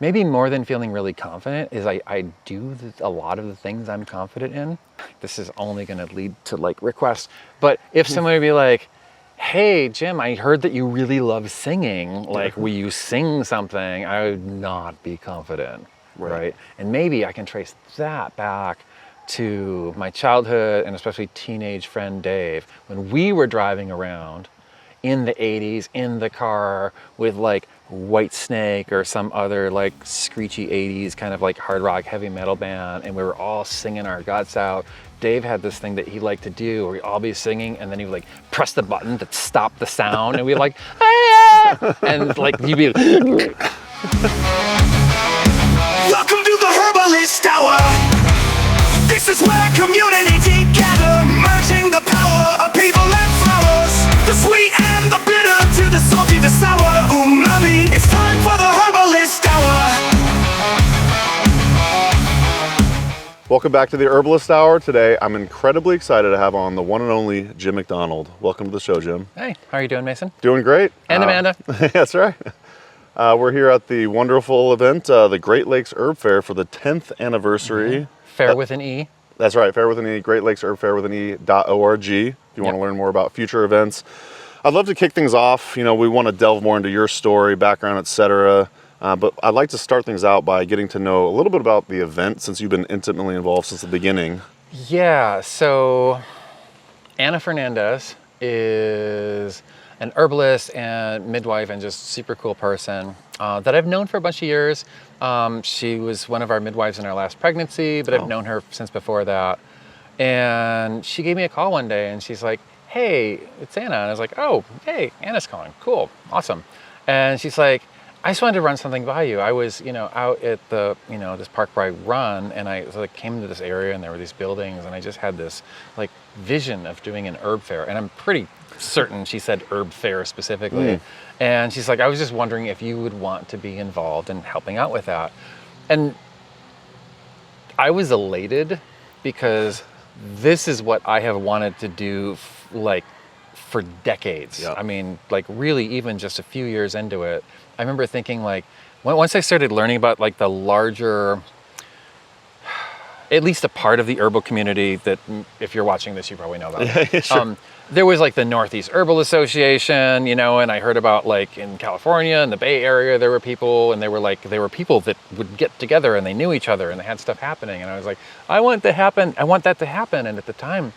maybe more than feeling really confident is I do a lot of the things I'm confident in. This is only going to lead to like requests. But if somebody would be like, hey, Jim, I heard that you really love singing. Like, will you sing something? I would not be confident, right? And maybe I can trace that back to my childhood and especially teenage friend Dave. When we were driving around in the 80s in the car with like Whitesnake or some other like screechy 80s kind of like hard rock heavy metal band, and we were all singing our guts out. Dave had this thing that he liked to do where we'd all be singing and then he would like press the button to stop the sound and we'd like, ah! And like you'd be Welcome to the Herbalist Hour. This is where community together, merging the power of people and flowers, the sweet and the bitter to the salty, the sour, umami. It's time for the Herbalist Hour. Welcome back to the Herbalist Hour. Today, I'm incredibly excited to have on the one and only Jim Mcdonald. Welcome to the show, Jim. Hey, how are you doing, Mason? Doing great. And Amanda. That's right. We're here at the wonderful event, the Great Lakes Herb Faire for the 10th anniversary. Fair with an E. That's right, Fair with an E, Great Lakes Herb Faire with an E.org. If you want to learn more about future events. I'd love to kick things off. You know, we want to delve more into your story, background, etc. But I'd like to start things out by getting to know a little bit about the event since you've been intimately involved since the beginning. Yeah, so Anna Fernandez is an herbalist and midwife and just super cool person that I've known for a bunch of years. She was one of our midwives in our last pregnancy, but I've known her since before that. And she gave me a call one day and she's like, hey, it's Anna. And I was like, oh, hey, Anna's calling. Cool, awesome. And she's like, I just wanted to run something by you. I was, out at the, this park where I run, and I came into this area, and there were these buildings, and I just had this like vision of doing an herb fair, and I'm pretty certain she said herb fair specifically. And she's like, I was just wondering if you would want to be involved in helping out with that. And I was elated because this is what I have wanted to do for decades. Yeah. I mean, like really even just a few years into it, I remember thinking like, once I started learning about like the larger, at least a part of the herbal community that if you're watching this, you probably know about. Yeah, sure. There was like the Northeast Herbal Association, and I heard about like in California and the Bay Area, there were people and they were people that would get together and they knew each other and they had stuff happening. And I was like, I want that to happen. And at the time,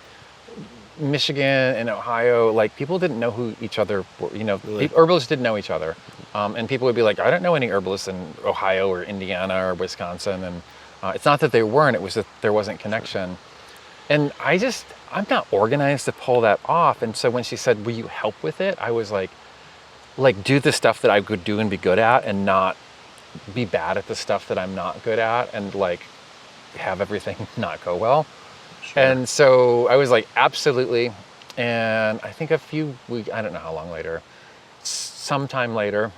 Michigan and Ohio, like people didn't know who each other were, really? Herbalists didn't know each other. And people would be like, I don't know any herbalists in Ohio or Indiana or Wisconsin. And it's not that they weren't, it was that there wasn't connection. And I'm not organized to pull that off. And so when she said, will you help with it? I was like do the stuff that I could do and be good at and not be bad at the stuff that I'm not good at and like have everything not go well. Sure. And so I was like, absolutely. And I think I don't know how long later, sometime later,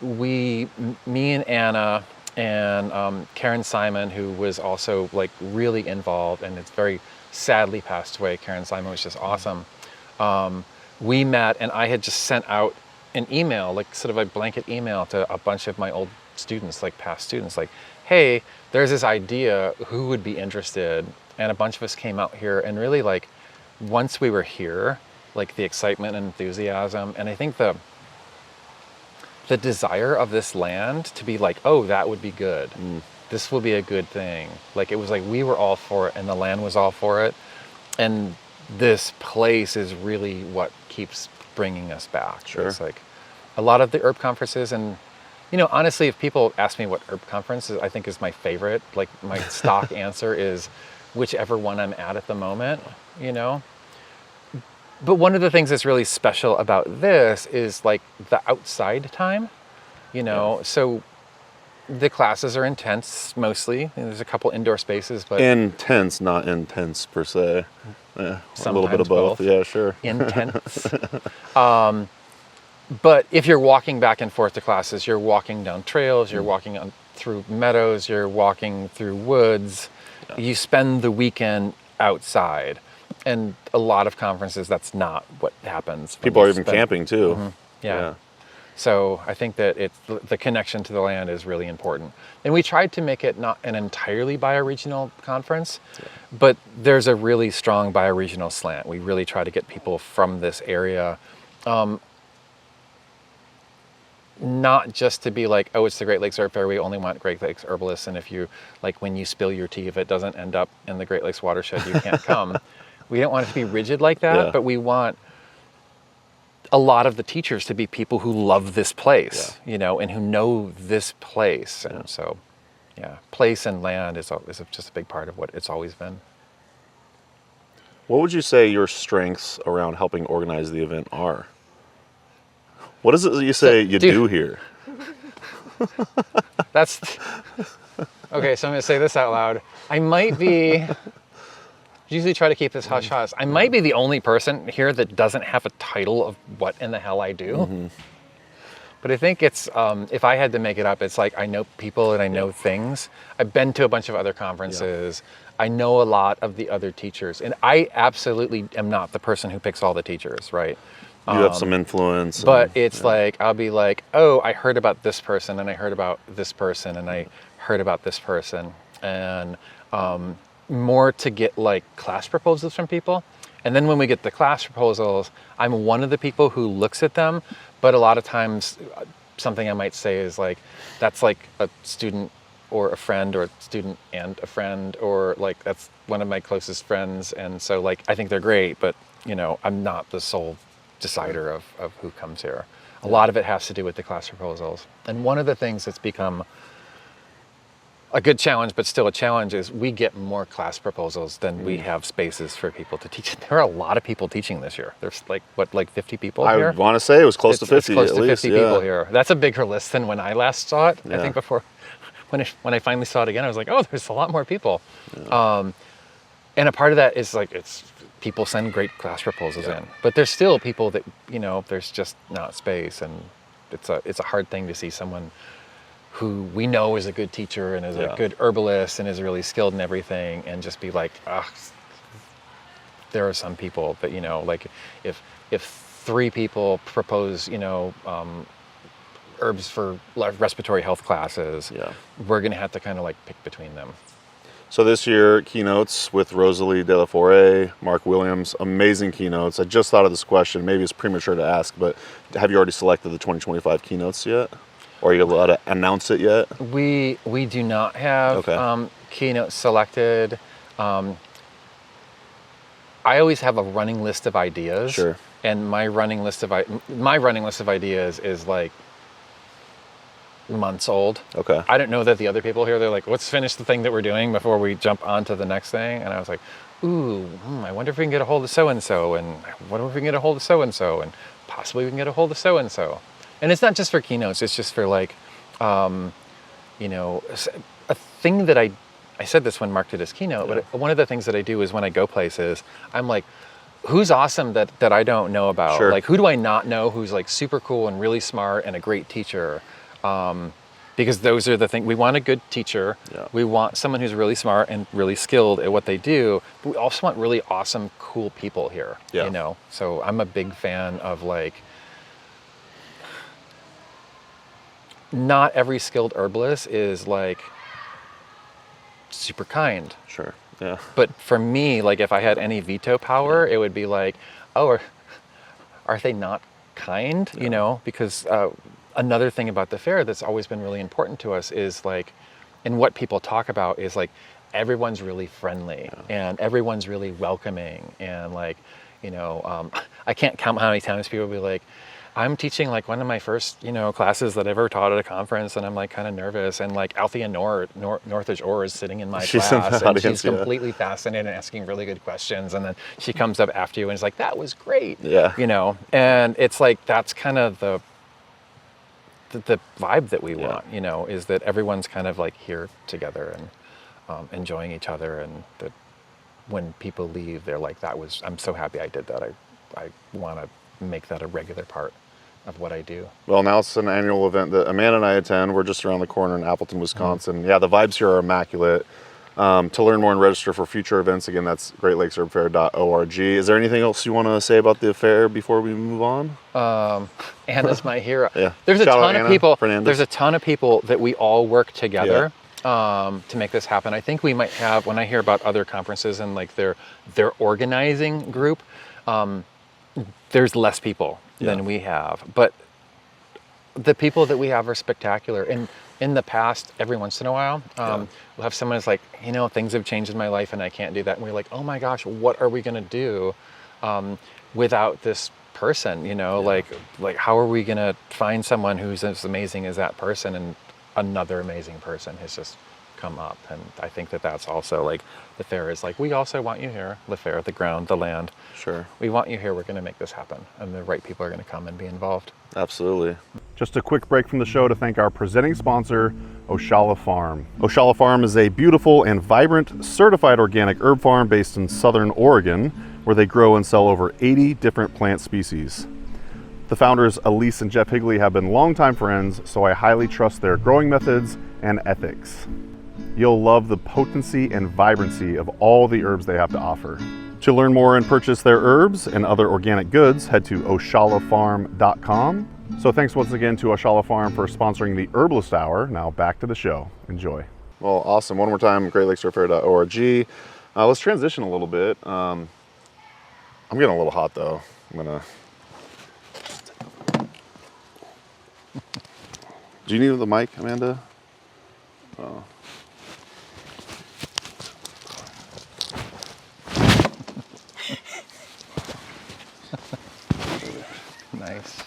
me and Anna and Karen Simon, who was also like really involved and it's very sadly passed away. Karen Simon was just awesome. We met and I had just sent out an email, like sort of a blanket email to a bunch of my old students, like past students, like, hey, there's this idea, who would be interested? And a bunch of us came out here and really like, once we were here, like the excitement and enthusiasm, and I think the desire of this land to be like, oh, that would be good. This will be a good thing. Like it was like we were all for it and the land was all for it. And this place is really what keeps bringing us back. Sure. It's like a lot of the herb conferences and, honestly, if people ask me what herb conference is, I think is my favorite, like my stock answer is whichever one I'm at the moment, But one of the things that's really special about this is like the outside time, so the classes are intense mostly. There's a couple indoor spaces, but intense, not intense per se. Yeah, a little bit of both. Yeah, sure. Intense. But if you're walking back and forth to classes, you're walking down trails, you're walking through meadows, you're walking through woods. Yeah. You spend the weekend outside. And a lot of conferences, that's not what happens. People are even camping too. Mm-hmm. Yeah. So I think that the connection to the land is really important. And we tried to make it not an entirely bioregional conference, but there's a really strong bioregional slant. We really try to get people from this area, not just to be like, oh, it's the Great Lakes Herb Faire, we only want Great Lakes herbalists, and if you, like when you spill your tea, if it doesn't end up in the Great Lakes watershed, you can't come. We don't want it to be rigid like that, but we want a lot of the teachers to be people who love this place, you know, and who know this place. And so, place and land is just a big part of what it's always been. What would you say your strengths around helping organize the event are? What is it that you say you do here? That's okay. So I'm going to say this out loud. I might be. Usually try to keep this hush hush. I might be the only person here that doesn't have a title of what in the hell I do. But I think it's if I had to make it up, it's like I know people and I know things. I've been to a bunch of other conferences. I know a lot of the other teachers, and I absolutely am not the person who picks all the teachers, right? You have some influence. But it's like, I'll be like, oh, I heard about this person, and I heard about this person, and I heard about this person. And more to get like class proposals from people. And then when we get the class proposals, I'm one of the people who looks at them. But a lot of times, something I might say is like, that's like a student or a friend, or a student and a friend, or like that's one of my closest friends. And so like, I think they're great, but you know, I'm not the sole decider of who comes here. A lot of it has to do with the class proposals. And one of the things that's become a good challenge, but still a challenge, is we get more class proposals than we have spaces for people to teach. There are a lot of people teaching this year. There's like 50 people here? I want to say it was close to 50 It's close at to least, 50 people here. That's a bigger list than when I last saw it. I think before, when I finally saw it again, I was like, oh, there's a lot more people. And a part of that is like, it's people send great class proposals in, but there's still people that, you know, there's just not space, and it's a hard thing to see someone who we know is a good teacher and is a good herbalist and is really skilled in everything, and just be like, there are some people that, you know, like if 3 people propose, you know, herbs for respiratory health classes, we're going to have to kind of like pick between them. So this year, keynotes with Rosalee de la Forêt, Mark Williams, amazing keynotes. I just thought of this question. Maybe it's premature to ask, but have you already selected the 2025 keynotes yet? Or are you allowed to announce it yet? We do not have keynotes selected. I always have a running list of ideas. Sure. And my running list of ideas is like months old. Okay. I don't know that the other people here, they're like, let's finish the thing that we're doing before we jump on to the next thing. And I was like, ooh, I wonder if we can get a hold of so-and-so, and what if we can get a hold of so-and-so, and possibly we can get a hold of so-and-so. And it's not just for keynotes, it's just for like, you know, a thing that I said this when Mark did his keynote, but one of the things that I do is when I go places, I'm like, who's awesome that I don't know about? Sure. Like, who do I not know who's like super cool and really smart and a great teacher? Because those are the things. We want a good teacher. We want someone who's really smart and really skilled at what they do. But we also want really awesome, cool people here. You know, so I'm a big fan of like, not every skilled herbalist is like super kind. Sure. Yeah. But for me, like if I had any veto power, it would be like, oh, are they not kind? You know, because another thing about the fair that's always been really important to us is like, and what people talk about is like, everyone's really friendly and everyone's really welcoming, and like, you know, I can't count how many times people will be like, I'm teaching like one of my first, you know, classes that I ever taught at a conference, and I'm like kind of nervous, and like Althea Northridge Orr is sitting in my class, and she's completely fascinated and asking really good questions, and then she comes up after you and is like, that was great, you know, and it's like, that's kind of the vibe that we want, you know, is that everyone's kind of like here together and enjoying each other, and that when people leave, they're like, I'm so happy I did that. I want to make that a regular part of what I do. Well, now it's an annual event that Amanda and I attend. We're just around the corner in Appleton, Wisconsin. Yeah, the vibes here are immaculate. To learn more and register for future events, again, that's greatlakeseherbfair.org. Is there anything else you want to say about the fair before we move on? Anna's my hero. Yeah. There's a Shout out ton of Anna people. Fernandez. There's a ton of people that we all work together to make this happen. I think we might have, when I hear about other conferences and like their organizing group, there's less people than we have. But the people that we have are spectacular. And in the past, every once in a while, we'll have someone who's like, things have changed in my life and I can't do that. And we're like, oh my gosh, what are we going to do without this person? Like how are we going to find someone who's as amazing as that person? And another amazing person has just come up. And I think that's also like the fair is like, we also want you here, the fair, the ground, the land. Sure. We want you here. We're going to make this happen. And the right people are going to come and be involved. Absolutely. Just a quick break from the show to thank our presenting sponsor, Oshala Farm. Oshala Farm is a beautiful and vibrant certified organic herb farm based in Southern Oregon, where they grow and sell over 80 different plant species. The founders, Elise and Jeff Higley, have been longtime friends, so I highly trust their growing methods and ethics. You'll love the potency and vibrancy of all the herbs they have to offer. To learn more and purchase their herbs and other organic goods, head to oshalafarm.com. So thanks once again to Oshala Farm for sponsoring the Herbalist Hour. Now back to the show. Enjoy. Well, awesome. One more time, greatlakeseherbfair.org. Let's transition a little bit. I'm getting a little hot though. Do you need the mic, Amanda? Oh. Nice.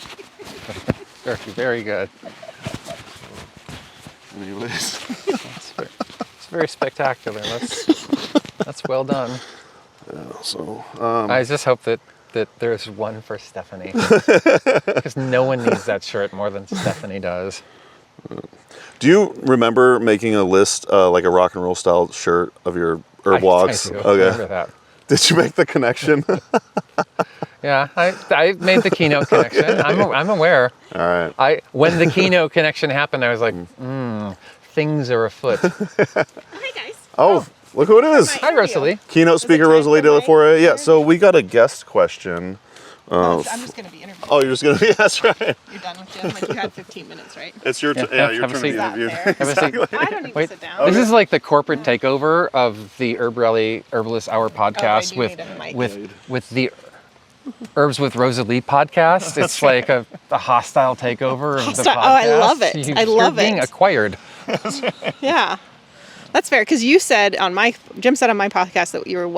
Very, very good. Anyways. It's very spectacular. That's well done. Yeah, so I just hope that there's one for Stephanie, because no one needs that shirt more than Stephanie does. do you remember making a list, like a rock and roll style shirt of your herb walks? I do. Okay. I remember that. Did you make the connection? Yeah, I made the keynote connection. I'm aware. All right. When the keynote connection happened, I was like, things are afoot. Hi guys. Oh, look who it is. Hi, Rosalee. Keynote speaker time Rosalee for de la my Forêt. Yeah, turn? so we got a guest question. I'm just going to be interviewed. Oh, you're just going to be, that's right. You're done with Jim? Like you had 15 minutes, right? It's your, Yeah, your have a turn to be seat. interviewed. Have a seat. Exactly. I don't need Wait. to sit down. This is like the corporate takeover of the Herbalist Hour podcast do need a mic. with the Herbs with Rosalee podcast. It's like a hostile takeover of the podcast. Oh, I love it. I love You're being it. acquired. Yeah. That's fair. Because you said Jim said on my podcast that you were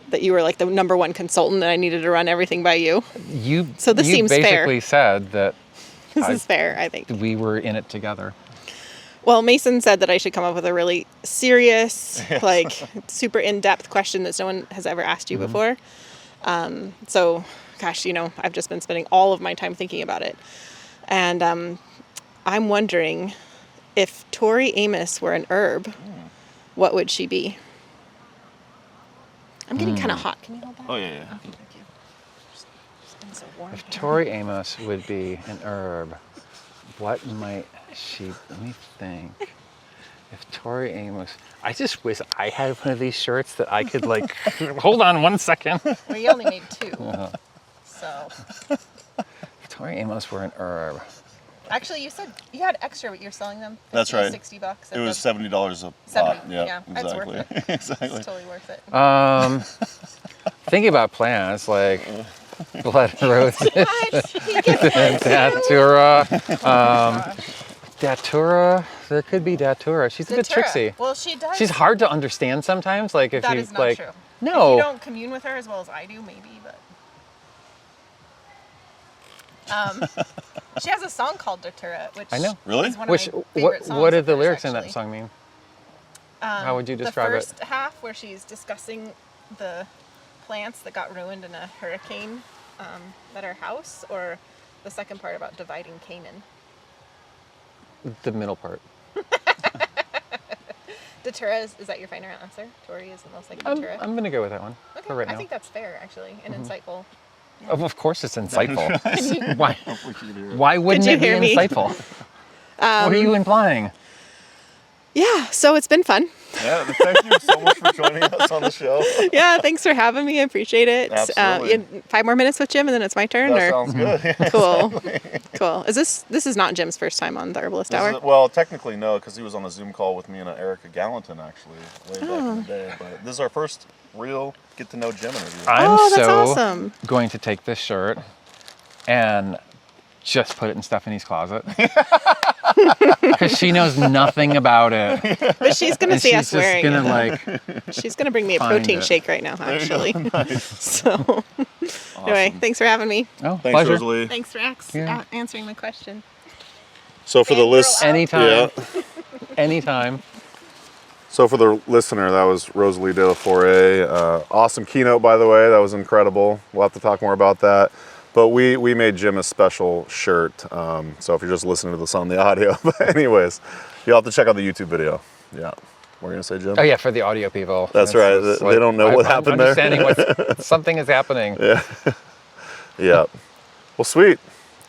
that you were like the number one consultant and I needed to run everything by you. So this seems fair. You basically said that This is fair, I think. we were in it together. Well, Mason said that I should come up with a really serious, like super in-depth question that no one has ever asked you before. So, gosh, I've just been spending all of my time thinking about it. And I'm wondering if Tori Amos were an herb, what would she be? I'm getting kind of hot. Can you hold that? Oh, yeah. Thank you. It's been so warm. If Tori Amos would be an herb, what might she, let me think. If Tori Amos, I just wish I had one of these shirts that I could like, hold on 1 second. Well, you only made 2. So. If Tori Amos were an herb. Actually, you said you had extra, but you're selling them. That's right. $60. It was $70 a 70. pot. Yeah, That's exactly. worth it. Exactly. It's totally worth it. Thinking about plants like blood roses, datura. There could be datura. She's a bit tricksy. Well, she does. She's hard to understand sometimes. Like if That you is not like, true. no. If you don't commune with her as well as I do, maybe, but. She has a song called Datura, which I know. Really? is one Which of my favorite songs what did of the hers, lyrics in that actually. song mean? How would you describe the it? first half where she's discussing the plants that got ruined in a hurricane at her house, or the second part about dividing Canaan? The middle part. Datura is that your final answer? Tori is the most like Datura? I'm gonna go with that one Okay, for right I now. think that's fair actually and insightful. Of course, it's insightful. Why? Why wouldn't Could you it be hear me? insightful? What are you implying? Yeah, so it's been fun. Yeah, thank you so much for joining us on the show. Yeah, thanks for having me. I appreciate it. Absolutely. 5 more minutes with Jim, and then it's my turn. That or sounds good. Cool. Cool. This is not Jim's first time on the Herbalist Hour? Well, technically no, because he was on a Zoom call with me and Erica Gallatin actually way back in the day. But this is our first real get to know Jim interview. I'm that's so awesome. going to take this shirt and just put it in Stephanie's closet. Because she knows nothing about it. But she's gonna And see she's us just wearing gonna it. like She's gonna bring me a find protein it. shake right now, actually. So anyway, thanks for having me. oh, Thanks, pleasure. Rosalie. Thanks for Yeah. answering my question. So for the list, Anytime. Anytime. So for the listener, that was Rosalie de la Forêt. Awesome keynote, by the way. That was incredible. We'll have to talk more about that. But we made Jim a special shirt. So if you're just listening to this on the audio, but anyways, you'll have to check out the YouTube video. Yeah. What are you gonna say, Jim? Oh yeah, for the audio people. That's It's right. just They don't know what happened there. Understanding what something is happening. Yeah. Well, sweet.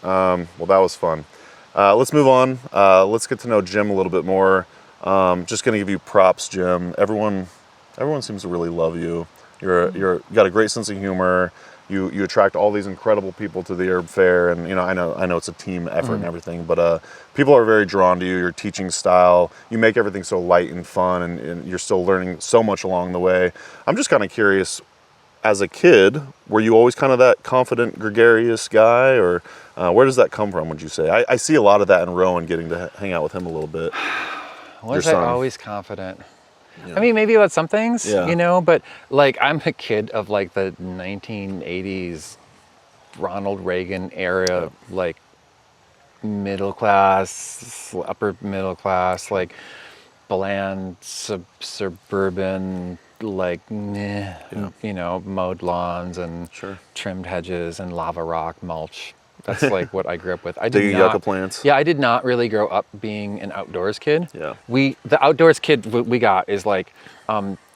Well, that was fun. Let's move on. Let's get to know Jim a little bit more. Just gonna give you props, Jim. Everyone seems to really love you. You got a great sense of humor. You attract all these incredible people to the Herb Fair, and I know it's a team effort and everything, but people are very drawn to you. Your teaching style, you make everything so light and fun, and you're still learning so much along the way. I'm just kind of curious. As a kid, were you always kind of that confident, gregarious guy, or where does that come from, would you say? I see a lot of that in Rowan, getting to hang out with him a little bit. Was Your I son. always confident? Yeah. I mean, maybe about some things, Yeah. but like I'm a kid of like the 1980s Ronald Reagan era, like middle class, upper middle class, like bland suburban, like mowed lawns and Sure. trimmed hedges and lava rock mulch. That's like what I grew up with. I did Digging not, yucca plants. Yeah, I did not really grow up being an outdoors kid. Yeah. The outdoors kid we got is like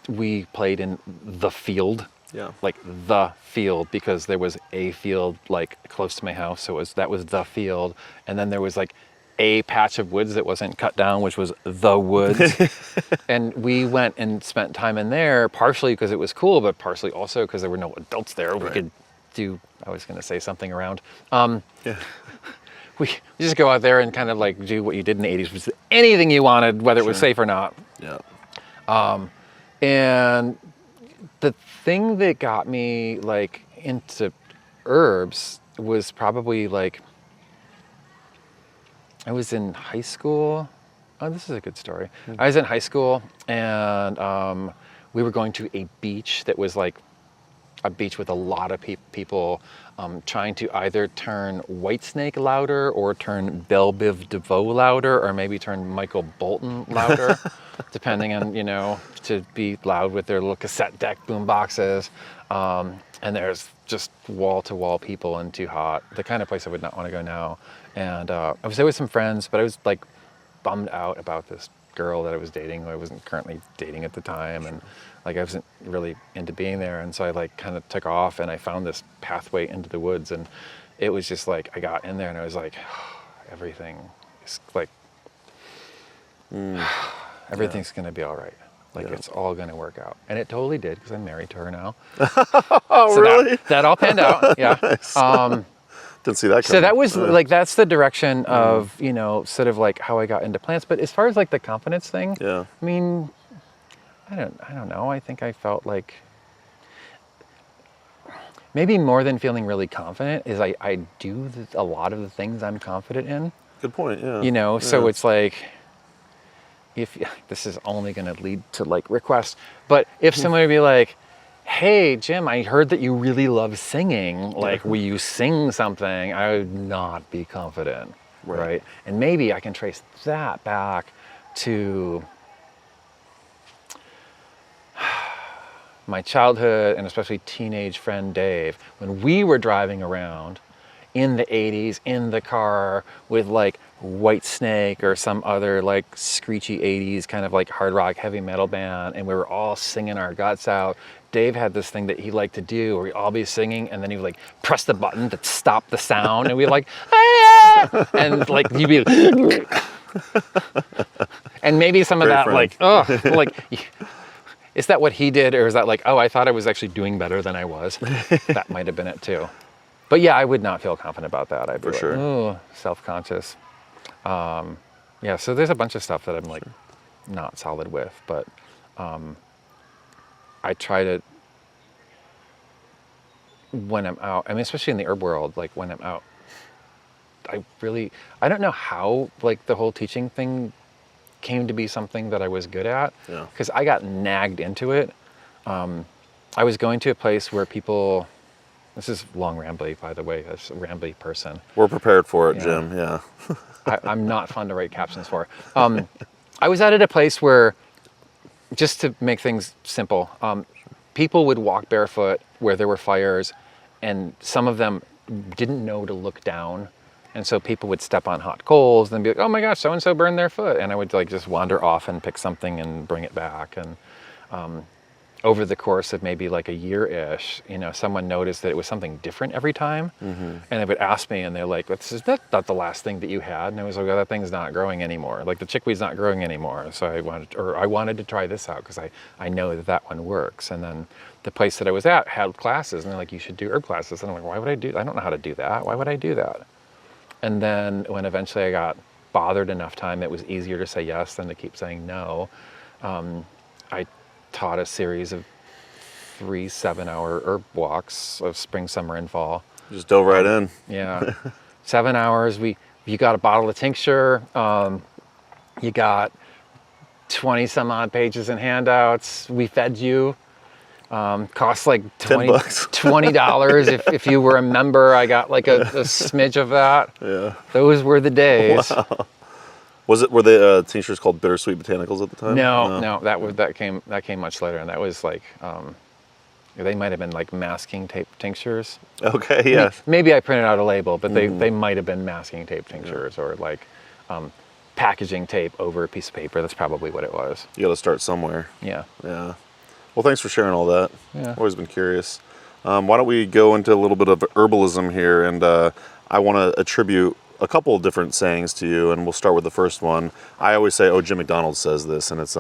we played in the field. Yeah. Like the field, because there was a field like close to my house, so that was the field, and then there was like a patch of woods that wasn't cut down, which was the woods. And we went and spent time in there, partially because it was cool, but partially also because there were no adults there. We could do, I was going to say something around. We just go out there and kind of like do what you did in the 80s, which was anything you wanted, whether it was safe or not. Yeah. And the thing that got me like into herbs was probably like, I was in high school. Oh, this is a good story. I was in high school, and we were going to a beach that was like a beach with a lot of people trying to either turn Whitesnake louder or turn Belle Biv DeVoe louder, or maybe turn Michael Bolton louder, depending on, to be loud with their little cassette deck boom boxes. And there's just wall-to-wall people and Too Hot, the kind of place I would not want to go now. And I was there with some friends, but I was like bummed out about this girl that I was dating, who I wasn't currently dating at the time, and like I wasn't really into being there. And so I like kind of took off, and I found this pathway into the woods, and it was just like I got in there and I was like, everything is like everything's gonna be all right. Like it's all gonna work out, and it totally did, because I'm married to her now. Oh, So really? that all panned out. Yeah. Didn't see that coming. So that was like, that's the direction of, sort of like how I got into plants. But as far as like the confidence thing, Yeah. I mean, I don't know. I think I felt like maybe more than feeling really confident is I do a lot of the things I'm confident in, Good point. Yeah. so it's like, if this is only going to lead to like requests, but if someone would be like, hey, Jim, I heard that you really love singing. Like, will you sing something? I would not be confident, right? And maybe I can trace that back to my childhood, and especially teenage friend Dave, when we were driving around in the 80s in the car with like Whitesnake or some other like screechy 80s kind of like hard rock heavy metal band, and we were all singing our guts out. Dave had this thing that he liked to do where we'd all be singing, and then he would like press the button to stop the sound, and we'd like, ah! And like you'd be and And maybe some of Great that, friend. like, oh, like, is that what he did? Or is that like, oh, I thought I was actually doing better than I was? That might have been it too. But yeah, I would not feel confident about that. I'd be For like, sure. oh, self-conscious. Yeah, so there's a bunch of stuff that I'm like not solid with, but I try to, when I'm out, I mean, especially in the herb world, like when I'm out, I don't know how like the whole teaching thing came to be something that I was good at, Yeah. because I got nagged into it. I was going to a place where people, this is long rambly, by the way, that's a rambly person. We're prepared for it, Yeah. Jim. Yeah. I'm not fun to write captions for. I was out at a place where, just to make things simple, people would walk barefoot where there were fires, and some of them didn't know to look down. And so people would step on hot coals and be like, oh my gosh, so-and-so burned their foot. And I would like just wander off and pick something and bring it back. And over the course of maybe like a year-ish, you know, someone noticed that it was something different every time. And they would ask me, and they're like, this is not the last thing that you had. And I was like, oh, that thing's not growing anymore. Like the chickweed's not growing anymore. So I wanted to try this out because I know that that one works. And then the place that I was at had classes, and they're like, you should do herb classes. And I'm like, why would I do that? I don't know how to do that. Why would I do that? And then when eventually I got bothered enough time, it was easier to say yes than to keep saying no. I taught a series of 3 7-hour herb walks of spring, summer, and fall. Just dove right in. Yeah, 7 hours. You got a bottle of tincture. You got 20 some odd pages and handouts. We fed you. Cost like $20 if you were a member. I got like a smidge of that. Yeah. Those were the days. Wow. Were they tinctures called bittersweet botanicals at the time? No, that came much later, and that was like they might have been like masking tape tinctures. Okay, yeah. Maybe I printed out a label, but they might have been masking tape tinctures, or like packaging tape over a piece of paper. That's probably what it was. You got to start somewhere. Yeah. Yeah. Well, thanks for sharing all that. Yeah. Always been curious. Why don't we go into a little bit of herbalism here, and I want to attribute a couple of different sayings to you, and we'll start with the first one. I always say, Jim Mcdonald says this, and it's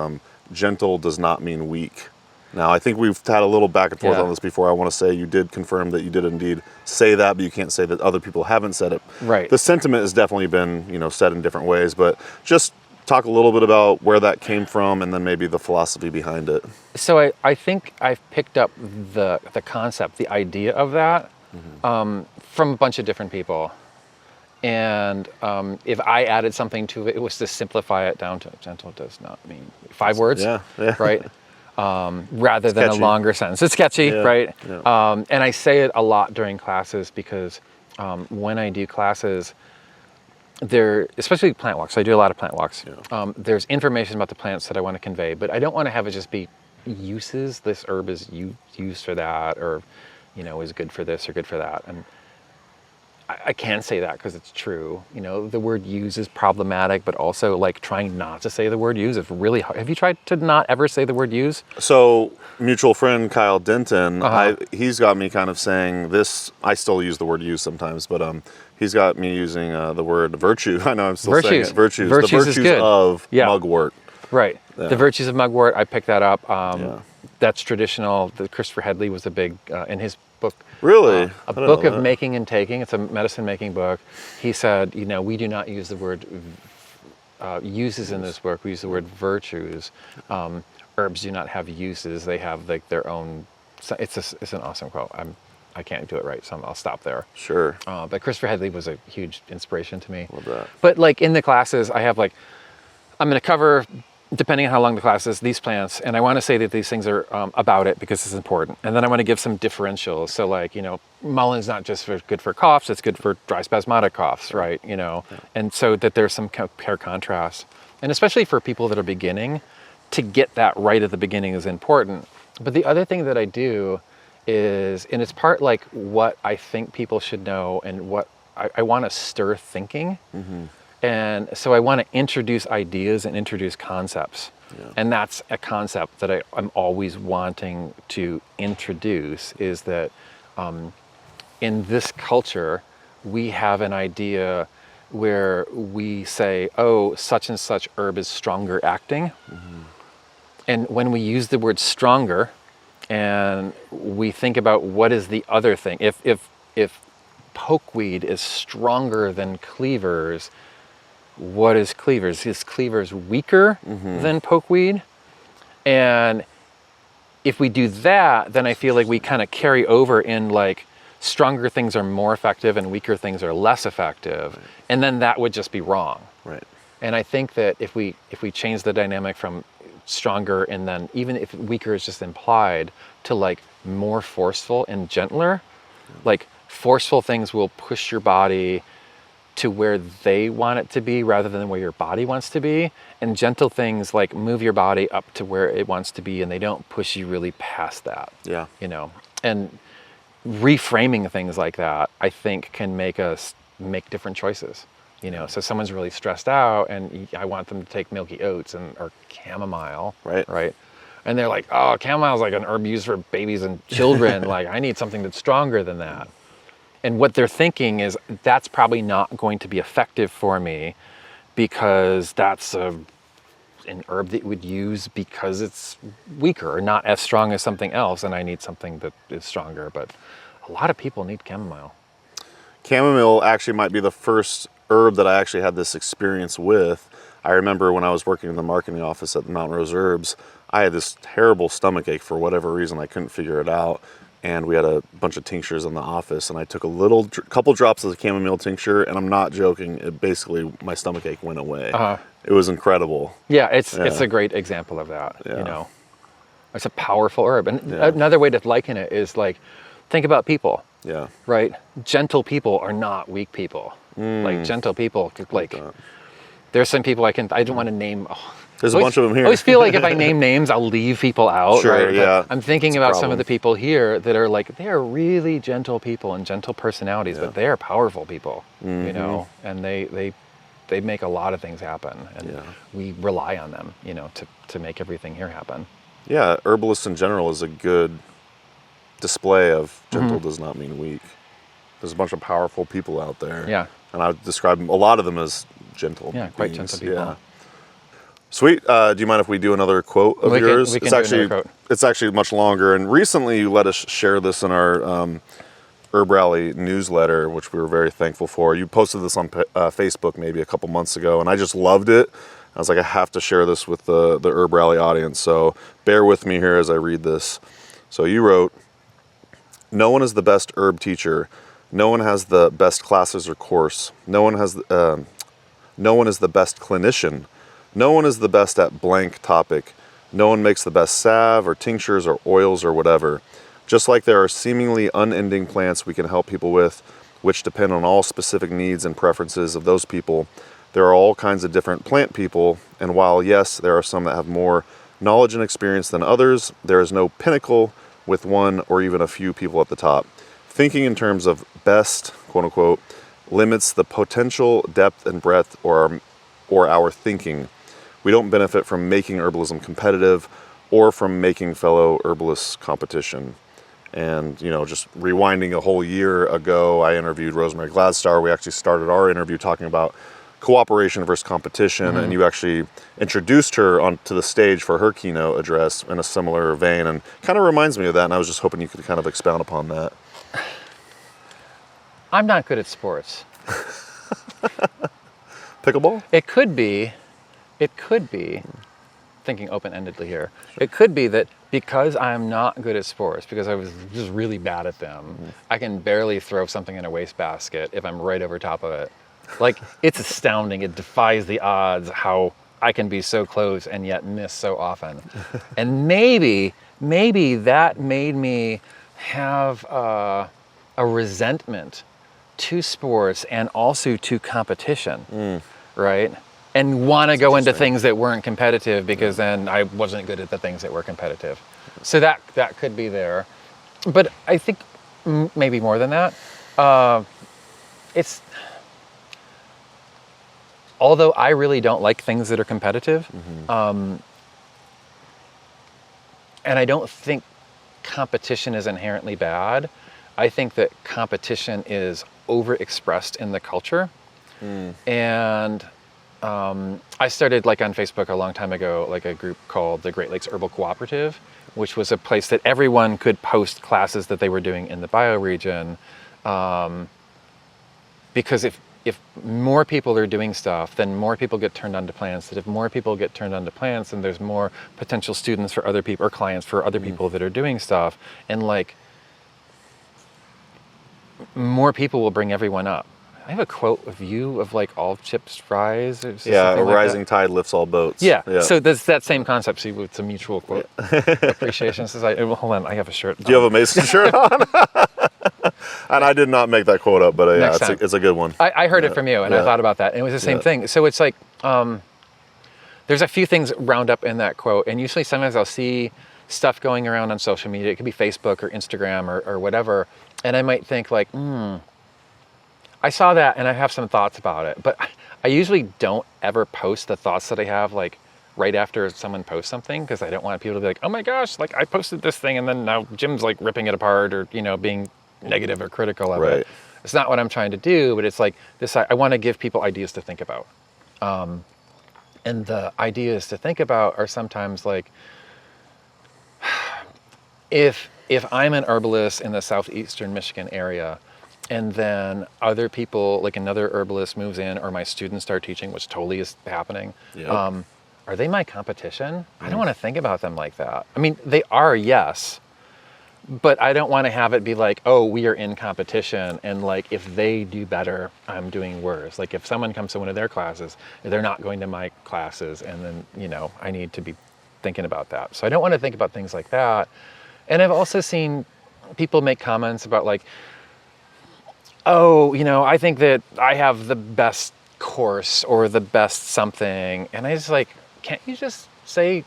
gentle does not mean weak. Now, I think we've had a little back and forth on this before. I want to say you did confirm that you did indeed say that, but you can't say that other people haven't said it. Right. The sentiment has definitely been, said in different ways, but just talk a little bit about where that came from, and then maybe the philosophy behind it. So I think I've picked up the concept, the idea of that from a bunch of different people. And if I added something to it, it was to simplify it down to gentle does not mean 5 words, Yeah. right? Rather than a Sketchy. longer sentence. It's sketchy, right? Yeah. And I say it a lot during classes because when I do classes, especially plant walks, I do a lot of plant walks. Yeah. There's information about the plants that I want to convey, but I don't want to have it just be uses. This herb is used for that, or is good for this or good for that. And I can say that because it's true. The word use is problematic, but also like trying not to say the word use is really hard. Have you tried to not ever say the word use? So, mutual friend Kyle Denton, he's got me kind of saying this. I still use the word use sometimes, but he's got me using the word virtue. I know I'm still saying it. Virtues. The virtues is good. of mugwort. Right. Yeah. The virtues of mugwort, I picked that up. That's traditional. Christopher Headley was a big, in his book. Really? A book of making and taking. It's a medicine making book. He said, we do not use the word uses in this book. We use the word virtues. Herbs do not have uses. They have like their own. It's an awesome quote. I can't do it right, so I'll stop there. Sure. But Christopher Headley was a huge inspiration to me. Love that. But like in the classes, I have like, I'm going to cover, depending on how long the class is, these plants, and I want to say that these things are about it because it's important. And then I want to give some differentials. So like, mulleine's not just good for coughs, it's good for dry spasmodic coughs, right? And so that there's some compare contrast. And especially for people that are beginning, to get that right at the beginning is important. But the other thing that I do is, and it's part like what I think people should know and what I want to stir thinking. And so I want to introduce ideas and introduce concepts. And that's a concept that I'm always wanting to introduce, is that in this culture, we have an idea where we say, oh, such and such herb is stronger acting. And when we use the word stronger and we think about what is the other thing, if pokeweed is stronger than cleavers, what is cleavers? Is cleavers weaker than pokeweed? And if we do that, then I feel like we kind of carry over in like stronger things are more effective and weaker things are less effective. Right. And then that would just be wrong. Right. And I think that if we change the dynamic from stronger and then even if weaker is just implied to like more forceful and gentler, like forceful things will push your body to where they want it to be rather than where your body wants to be. And gentle things like move your body up to where it wants to be and they don't push you really past that. Yeah. You know, and reframing things like that, I think can make us make different choices. You know, so someone's really stressed out and I want them to take milky oats or chamomile. Right. And they're like, oh, chamomile is like an herb used for babies and children. Like I need something that's stronger than that. And what they're thinking is that's probably not going to be effective for me because that's an herb that you would use because it's weaker or not as strong as something else. And I need something that is stronger. But a lot of people need chamomile. Chamomile actually might be the first herb that I actually had this experience with. I remember when I was working in the marketing office at the Mountain Rose Herbs, I had this terrible stomach ache for whatever reason. I couldn't figure it out. And we had a bunch of tinctures in the office and I took a couple drops of the chamomile tincture and I'm not joking. It basically, my stomach ache went away. It was incredible. Yeah, it's a great example of that, you know. It's a powerful herb. And another way to liken it is like, think about people. Yeah. Right? Gentle people are not weak people. Like gentle people, like there's some people I don't want to name. There's a bunch of them here. I always feel like if I name names, I'll leave people out. Sure, right? yeah. I'm thinking about some of the people here that are like, they are really gentle people and gentle personalities, but they are powerful people, you know, and they make a lot of things happen. And we rely on them, you know, to make everything here happen. Yeah, herbalists in general is a good display of gentle does not mean weak. There's a bunch of powerful people out there. Yeah. And I would describe a lot of them as gentle. Yeah, quite gentle people. Yeah. Sweet. Do you mind if we do another quote of yours? We can do another quote. It's actually much longer. And recently you let us share this in our Herb Rally newsletter, which we were very thankful for. You posted this on Facebook maybe a couple months ago, and I just loved it. I was like, I have to share this with the Herb Rally audience. So bear with me here as I read this. So you wrote, "No one is the best herb teacher. No one has the best classes or course. No one is the best clinician. No one is the best at blank topic. No one makes the best salve or tinctures or oils or whatever. Just like there are seemingly unending plants we can help people with, which depend on all specific needs and preferences of those people, there are all kinds of different plant people, and while yes, there are some that have more knowledge and experience than others, there is no pinnacle with one or even a few people at the top. Thinking in terms of best, quote unquote, limits the potential depth and breadth or our thinking. We don't benefit from making herbalism competitive or from making fellow herbalists competition." And, you know, just rewinding a whole year ago, I interviewed Rosemary Gladstar. We actually started our interview talking about cooperation versus competition, and you actually introduced her onto the stage for her keynote address in a similar vein, and kind of reminds me of that, and I was just hoping you could kind of expound upon that. I'm not good at sports. Pickleball? It could be, thinking open-endedly here, it could be that because I'm not good at sports, because I was just really bad at them, I can barely throw something in a wastebasket if I'm right over top of it. Like, it's astounding. It defies the odds how I can be so close and yet miss so often. And maybe that made me have a resentment to sports and also to competition, right? And want to go into things that weren't competitive because then I wasn't good at the things that were competitive. So that could be there. But I think maybe more than that. Although I really don't like things that are competitive, and I don't think competition is inherently bad, I think that competition is overexpressed in the culture. And I started like on Facebook a long time ago, like a group called the Great Lakes Herbal Cooperative, which was a place that everyone could post classes that they were doing in the bioregion. Because if more people are doing stuff, then more people get turned on to plants. That if more people get turned on to plants, then there's more potential students for other people or clients for other people that are doing stuff. And like, more people will bring everyone up. I have a quote of you of like all ships rise. Or Yeah, a something like rising that. tide lifts all boats. Yeah. So there's that same concept. See, it's a mutual quote. Appreciation Society. Well, hold on, I have a shirt. Do you have a Mason shirt on? And I did not make that quote up, but yeah, it's a good one. I heard it from you, and I thought about that, and it was the same thing. So it's like, there's a few things round up in that quote, and usually sometimes I'll see stuff going around on social media. It could be Facebook or Instagram or whatever, and I might think like, I saw that and I have some thoughts about it, but I usually don't ever post the thoughts that I have like right after someone posts something, because I don't want people to be like, oh my gosh, like I posted this thing and then now Jim's like ripping it apart or, you know, being negative or critical of it. It's not what I'm trying to do, but it's like this, I want to give people ideas to think about. And the ideas to think about are sometimes like, if I'm an herbalist in the southeastern Michigan area, and then other people, like another herbalist moves in, or my students start teaching, which totally is happening. Are they my competition? I don't want to think about them like that. I mean, they are, yes, but I don't want to have it be like, oh, we are in competition, and like if they do better, I'm doing worse. Like if someone comes to one of their classes, they're not going to my classes, and then, you know, I need to be thinking about that. So I don't want to think about things like that. And I've also seen people make comments about like, oh, you know, I think that I have the best course or the best something. And I just like, can't you just say,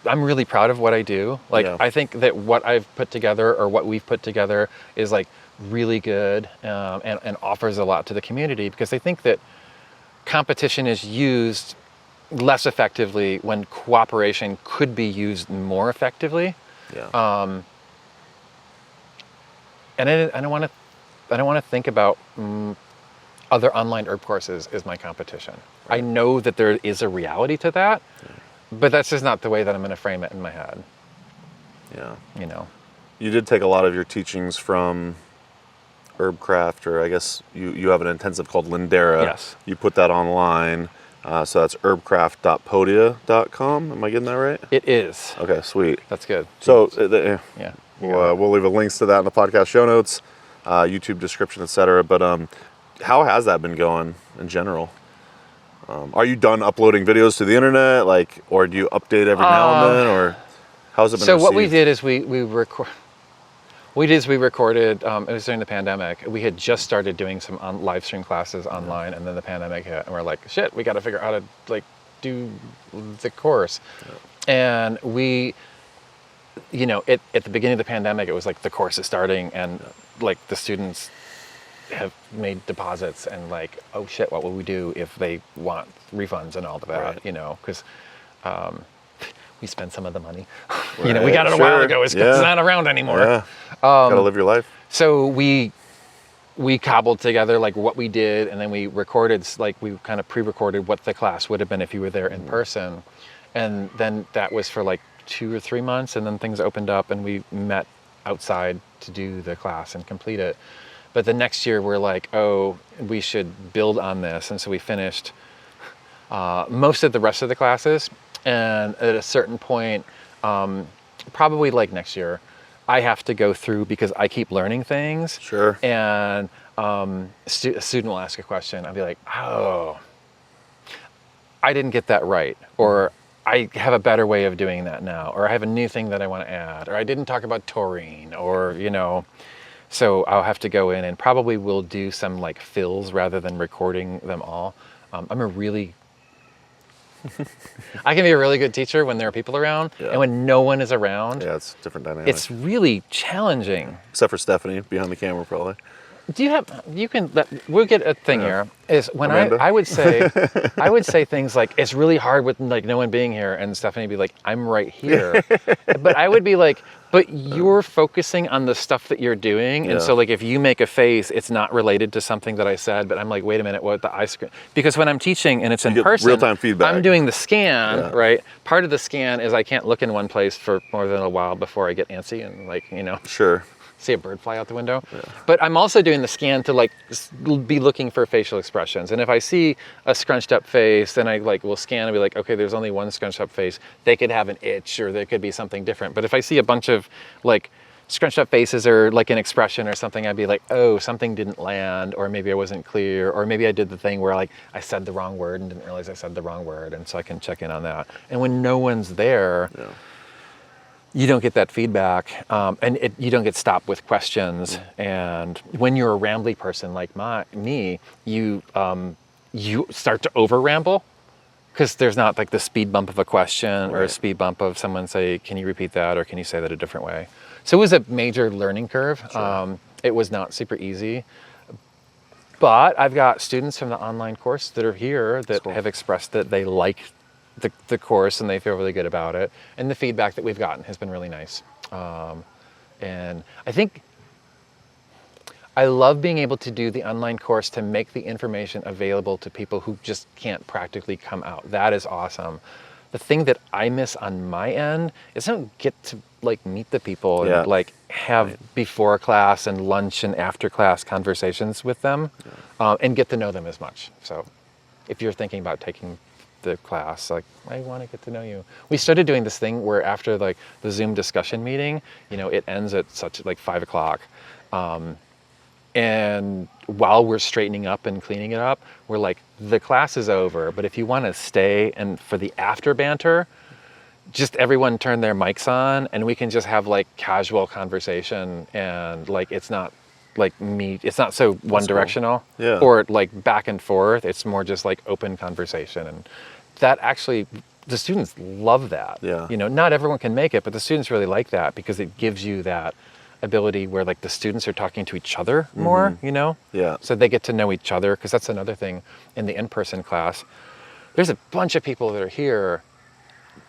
I'm really proud of what I do. Like, I think that what I've put together or what we've put together is like really good and offers a lot to the community, because I think that competition is used less effectively when cooperation could be used more effectively. And I don't want to think about other online herb courses as my competition. I know that there is a reality to that, but that's just not the way that I'm going to frame it in my head. You know. You did take a lot of your teachings from Herbcraft, or I guess you have an intensive called Linder. Yes. You put that online. So that's herbcraft.podia.com. Am I getting that right? It is. Okay, sweet. That's good. So we'll leave links to that in the podcast show notes, YouTube description, etc. But how has that been going in general? Are you done uploading videos to the internet, like, or do you update every now and then, or how's it been? So what we did is we recorded. It was during the pandemic. We had just started doing some live stream classes online, and then the pandemic hit, and we're like, shit, we got to figure out how to like do the course. And we, you know, at the beginning of the pandemic, it was like the course is starting, and like the students have made deposits, and like, oh shit, what will we do if they want refunds and all of that, you know, because we spent some of the money. You know, we got it a while ago. It's not around anymore. Gotta live your life. So we cobbled together like what we did, and then we recorded, like we kind of pre-recorded what the class would have been if you were there in person. And then that was for like 2 or 3 months, and then things opened up and we met outside to do the class and complete it. But the next year we're like, oh, we should build on this. And so we finished most of the rest of the classes. And at a certain point, probably like next year, I have to go through, because I keep learning things. Sure. And a student will ask a question. I'll be like, oh, I didn't get that right. Or I have a better way of doing that now. Or I have a new thing that I want to add. Or I didn't talk about taurine. Or, you know, so I'll have to go in and probably will do some like fills rather than recording them all. I can be a really good teacher when there are people around, and when no one is around. Yeah, it's different dynamic. It's really challenging. Except for Stephanie behind the camera, probably. Do you have? You can. We'll get a thing here. Is when Amanda? I would say, I would say things like, it's really hard with like no one being here, and Stephanie would be like, I'm right here, but I would be like, but you're focusing on the stuff that you're doing, and so like if you make a face, it's not related to something that I said, but I'm like, wait a minute, what the eye screen? Because when I'm teaching and it's in person, real-time feedback. I'm doing the scan, right? Part of the scan is I can't look in one place for more than a while before I get antsy and like, you know. Sure. See a bird fly out the window. But I'm also doing the scan to like be looking for facial expressions. And if I see a scrunched up face, then I like will scan and be like, okay, there's only one scrunched up face. They could have an itch or there could be something different. But if I see a bunch of like scrunched up faces or like an expression or something, I'd be like, oh, something didn't land, or maybe I wasn't clear, or maybe I did the thing where like I said the wrong word and didn't realize I said the wrong word. And so I can check in on that. And when no one's there, you don't get that feedback, and you don't get stopped with questions. And when you're a rambly person like me, you start to over ramble because there's not like the speed bump of a question or a speed bump of someone say, can you repeat that, or can you say that a different way? So it was a major learning curve. It was not super easy. But I've got students from the online course that are here that have expressed that they like the course and they feel really good about it, and the feedback that we've gotten has been really nice. And I think I love being able to do the online course to make the information available to people who just can't practically come out. That is awesome. The thing that I miss on my end is I don't get to like meet the people and like have before class and lunch and after class conversations with them, and get to know them as much. So if you're thinking about taking the class, like, I want to get to know you. We started doing this thing where after like the Zoom discussion meeting, you know, it ends at such like 5 o'clock. And while we're straightening up and cleaning it up, we're like, the class is over, but if you want to stay and for the after banter, just everyone turn their mics on and we can just have like casual conversation, and like it's not like it's not so one directional or like back and forth. It's more just like open conversation, and that actually the students love that. You know, not everyone can make it, but the students really like that because it gives you that ability where like the students are talking to each other more, you know? So they get to know each other, because that's another thing in the in-person class. There's a bunch of people that are here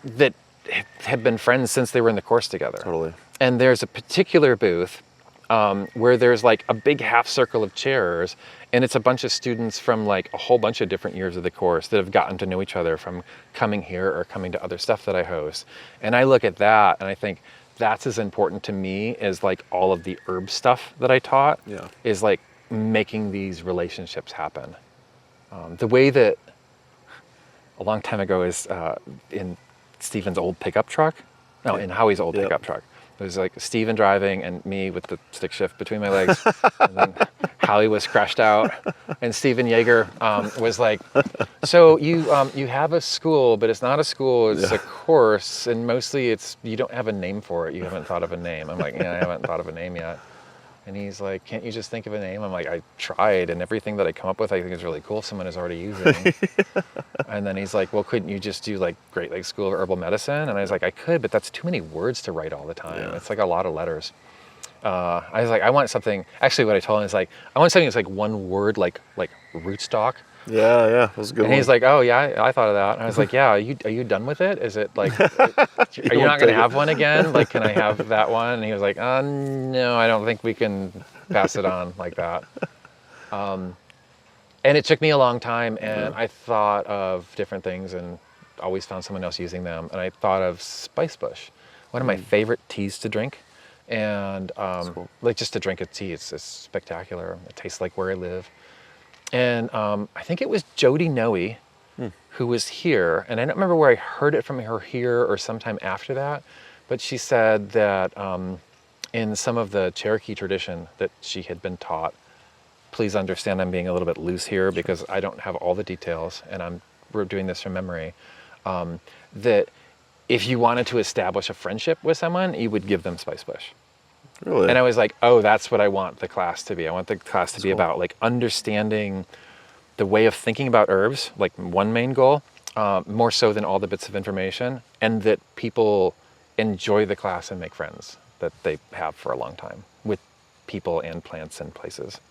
that have been friends since they were in the course together. And there's a particular booth where there's like a big half circle of chairs, and it's a bunch of students from like a whole bunch of different years of the course that have gotten to know each other from coming here or coming to other stuff that I host. And I look at that and I think that's as important to me as like all of the herb stuff that I taught, is like making these relationships happen. The way that a long time ago is in Stephen's old pickup truck, in Howie's old pickup truck. It was like Steven driving and me with the stick shift between my legs. And then Howie was crashed out. And Steven Yeager was like, so you have a school, but it's not a school, it's a course. And mostly you don't have a name for it. You haven't thought of a name. I'm like, yeah, I haven't thought of a name yet. And he's like, can't you just think of a name? I'm like, I tried, and everything that I come up with I think is really cool, someone is already using. And then he's like, well, couldn't you just do like Great Lakes School of Herbal Medicine? And I was like, I could, but that's too many words to write all the time. It's like a lot of letters. I was like, I want something, actually what I told him is like, I want something that's like one word, like rootstock. That was a good And one. he's like, oh yeah, I thought of that. And I was like, yeah, are you done with it? Is it like, are you not going to have one again? Like, can I have that one? And he was like, no, I don't think we can pass it on like that. And it took me a long time, and I thought of different things and always found someone else using them. And I thought of spice bush, one of my favorite teas to drink. And like just to drink a tea, it's spectacular. It tastes like where I live. And I think it was Jody Noe who was here, and I don't remember where I heard it from her here or sometime after that, but she said that in some of the Cherokee tradition that she had been taught, please understand I'm being a little bit loose here because I don't have all the details and we're doing this from memory, that if you wanted to establish a friendship with someone, you would give them spice bush. Really? And I was like, oh, that's what I want the class to be. I want the class to be about like understanding the way of thinking about herbs, like one main goal, more so than all the bits of information, and that people enjoy the class and make friends that they have for a long time with people and plants and places.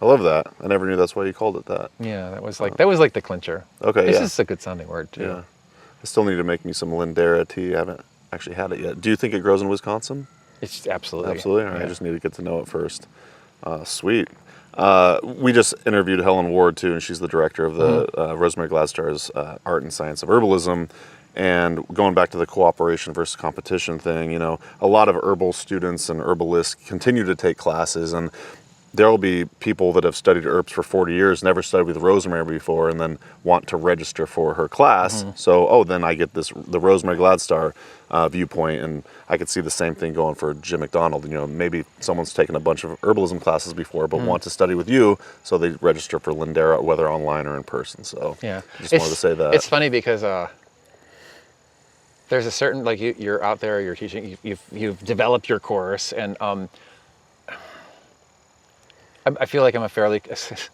I love that. I never knew that's why you called it that. Yeah, that was like the clincher. Okay, It's yeah. just a good sounding word too. Yeah. I still need to make me some Linder tea. I haven't actually had it yet. Do you think it grows in Wisconsin? It's absolutely. Absolutely. All right. Yeah. I just need to get to know it first. Sweet. We just interviewed Helen Ward too, and she's the director of the Rosemary Gladstar's Art and Science of Herbalism. And going back to the cooperation versus competition thing, a lot of herbal students and herbalists continue to take classes, and there will be people that have studied herbs for 40 years, never studied with rosemary before, and then want to register for her class. So, then I get the Rosemary Gladstar viewpoint, and I could see the same thing going for Jim McDonald. Maybe someone's taken a bunch of herbalism classes before, but want to study with you, so they register for Linder, whether online or in person. So, Yeah. just wanted to say that. It's funny because there's a certain, like, you're out there, you're teaching, you've developed your course, and I feel like I'm a fairly,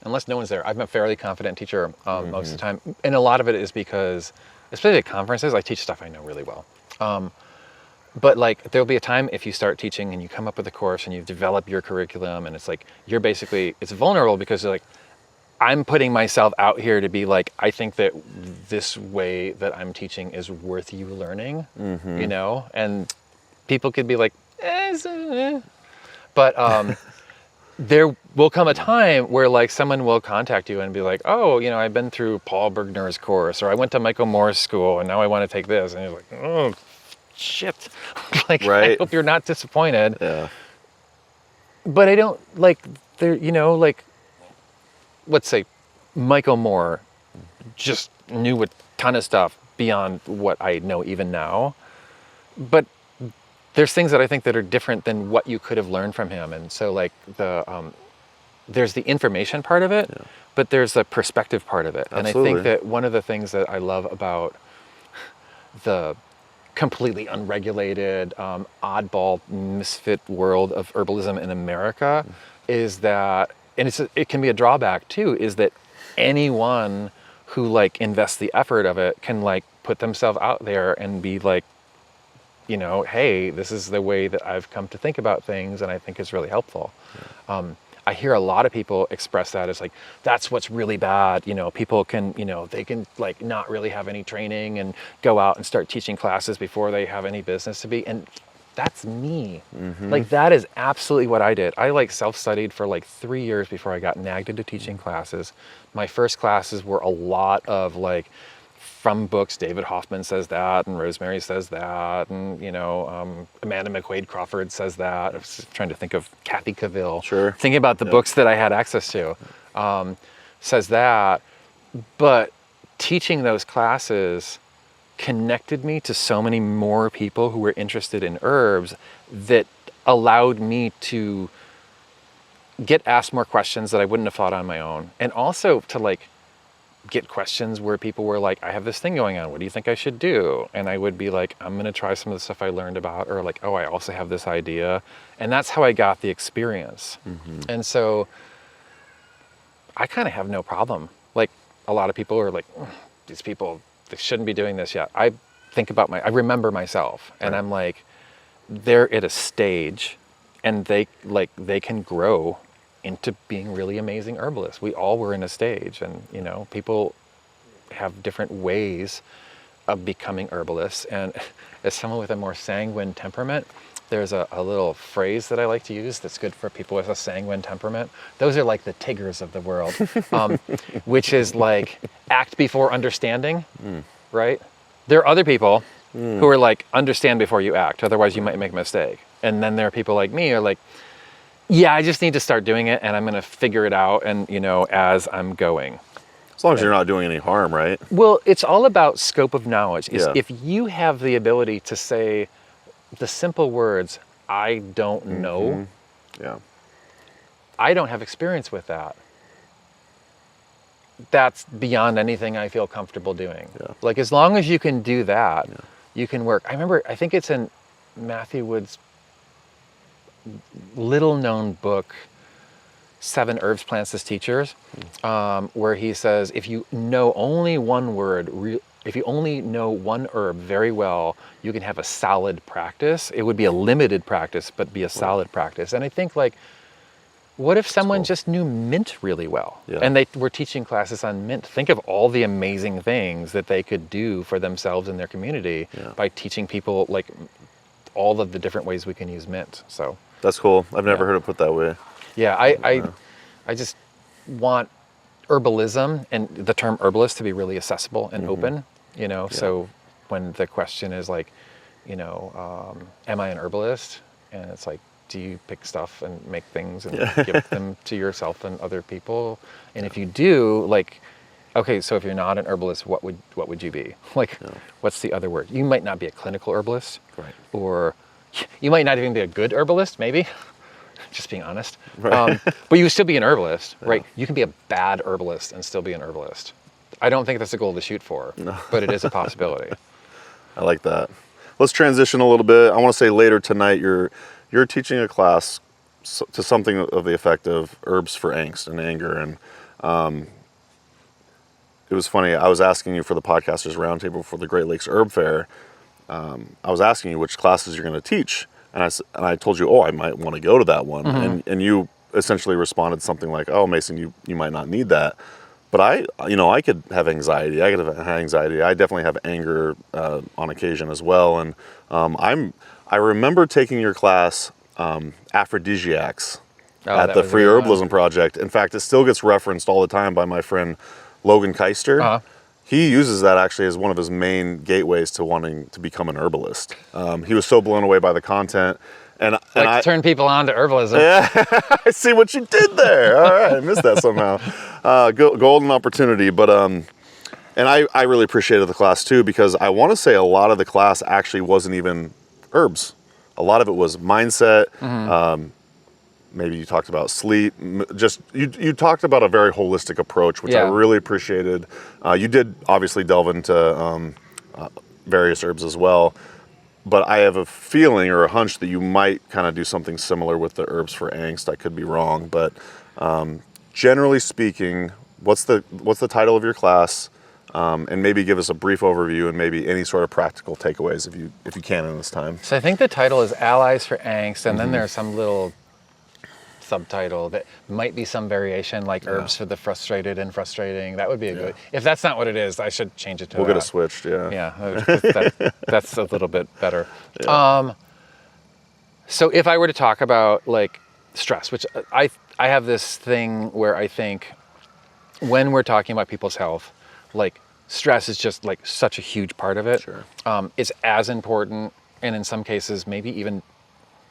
unless no one's there, I'm a fairly confident teacher most of the time. And a lot of it is because, especially at conferences, I teach stuff I know really well. But like, there'll be a time if you start teaching and you come up with a course and you've developed your curriculum, and it's like, it's vulnerable because you're like, I'm putting myself out here to be like, I think that this way that I'm teaching is worth you learning, and people could be like, but there will come a time where like someone will contact you and be like, oh, I've been through Paul Bergner's course, or I went to Michael Moore's school and now I want to take this. And you're like, oh, shit. Like, Right. I hope you're not disappointed. Yeah. But I don't like, like, let's say Michael Moore just knew a ton of stuff beyond what I know even now. But there's things that I think that are different than what you could have learned from him. And so like there's the information part of it, but there's the perspective part of it. Absolutely. And I think that one of the things that I love about the completely unregulated, oddball, misfit world of herbalism in America is that, and it can be a drawback too, is that anyone who like invests the effort of it can like put themselves out there and be like, hey, this is the way that I've come to think about things, and I think it's really helpful. I hear a lot of people express that as like, that's what's really bad. People can, they can like not really have any training and go out and start teaching classes before they have any business to be. And that's me. Like, that is absolutely what I did. I like self-studied for like 3 years before I got nagged into teaching classes. My first classes were a lot of like, from books, David Hoffman says that, and Rosemary says that, and Amanda McQuaid Crawford says that. I was trying to think of Kathy Cavill. Sure. Thinking about the books that I had access to, says that. But teaching those classes connected me to so many more people who were interested in herbs that allowed me to get asked more questions that I wouldn't have thought on my own, and also to like get questions where people were like, I have this thing going on, what do you think I should do? And I would be like, I'm going to try some of the stuff I learned about, or like, oh, I also have this idea. And that's how I got the experience. And so I kind of have no problem. Like, a lot of people are like, these people, they shouldn't be doing this yet. I remember myself, and I'm like, they're at a stage and they can grow into being really amazing herbalists. We all were in a stage, and people have different ways of becoming herbalists. And as someone with a more sanguine temperament, there's a little phrase that I like to use that's good for people with a sanguine temperament. Those are like the Tiggers of the world, which is like act before understanding, right? There are other people who are like, understand before you act, otherwise you might make a mistake. And then there are people like me who are like, yeah, I just need to start doing it, and I'm going to figure it out, and as I'm going. As long as you're not doing any harm, right? Well, it's all about scope of knowledge. Yeah. If you have the ability to say the simple words, I don't know, Yeah. I don't have experience with that. That's beyond anything I feel comfortable doing. Yeah. Like, as long as you can do that, you can work. I think it's in Matthew Wood's little known book, 7 Herbs, Plants as Teachers, where he says, if you know only one word, if you only know one herb very well, you can have a solid practice. It would be a limited practice, but be a solid practice. And I think like What if someone cool. just knew mint really well Yeah. and they were teaching classes on mint? Think of all the amazing things that they could do for themselves and their community by teaching people like all of the different ways we can use mint. So That's cool. I've never heard it put that way. yeah, I just want herbalism and the term herbalist to be really accessible and open, you know, so when the question is like, you know, am I an herbalist? And it's like, do you pick stuff and make things and give them to yourself and other people? And if you do, like, okay, so if you're not an herbalist, what would you be? Like, what's the other word? You might not be a clinical herbalist, Right. or you might not even be a good herbalist, maybe. Just being honest. Right. But you would still be an herbalist, right? You can be a bad herbalist and still be an herbalist. I don't think that's a goal to shoot for, but it is a possibility. I like that. Let's transition a little bit. I want to say later tonight you're teaching a class to something of the effect of herbs for angst and anger. And it was funny. I was asking you for the Podcasters Roundtable for the Great Lakes Herb Faire. I was asking you which classes you're going to teach. And I told you, I might want to go to that one. And you essentially responded something like, oh, Mason, you might not need that. But I could have anxiety. I could have anxiety. I definitely have anger on occasion as well. And I remember taking your class, Aphrodisiacs, at the Free Herbalism Project. In fact, it still gets referenced all the time by my friend Logan Keister. He uses that actually as one of his main gateways to wanting to become an herbalist. He was so blown away by the content. And I turn people on to herbalism. Yeah, I see what you did there. All right, I missed that somehow. Golden opportunity. But and I really appreciated the class too, because I want to say a lot of the class actually wasn't even herbs. A lot of it was mindset. Maybe you talked about sleep. Just you talked about a very holistic approach, which I really appreciated. You did obviously delve into various herbs as well. But I have a feeling or a hunch that you might kind of do something similar with the herbs for angst. I could be wrong, but generally speaking, what's the title of your class? And maybe give us a brief overview and maybe any sort of practical takeaways if you can in this time. So I think the title is Allies for Angst, and then there's some little subtitle that might be some variation, like herbs for the frustrated and frustrating. That would be a good. If that's not what it is, I should change it to. We'll get it switched. Yeah. Yeah, that's a little bit better. Yeah. So if I were to talk about like stress, which I have this thing where I think when we're talking about people's health, like stress is just like such a huge part of it. Sure. It's as important, and in some cases maybe even,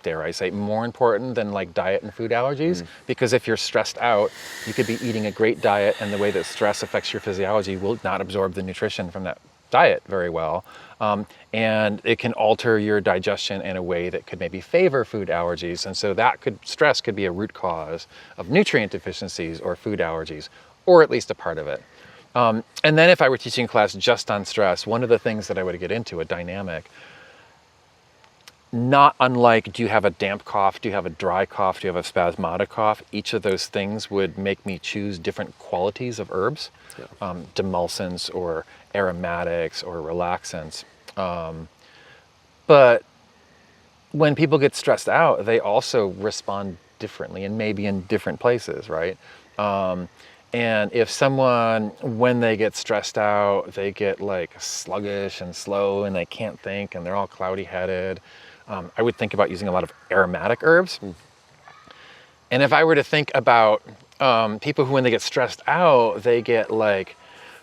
dare I say, more important than like diet and food allergies. Because if you're stressed out, you could be eating a great diet, and the way that stress affects your physiology will not absorb the nutrition from that diet very well. And it can alter your digestion in a way that could maybe favor food allergies. And so stress could be a root cause of nutrient deficiencies or food allergies, or at least a part of it. And then if I were teaching a class just on stress, one of the things that I would get into, a dynamic, not unlike, do you have a damp cough? Do you have a dry cough? Do you have a spasmodic cough? Each of those things would make me choose different qualities of herbs, demulcents or aromatics or relaxants. But when people get stressed out, they also respond differently and maybe in different places, right? And if someone, when they get stressed out, they get like sluggish and slow and they can't think and they're all cloudy headed, I would think about using a lot of aromatic herbs. And if I were to think about people who, when they get stressed out, they get like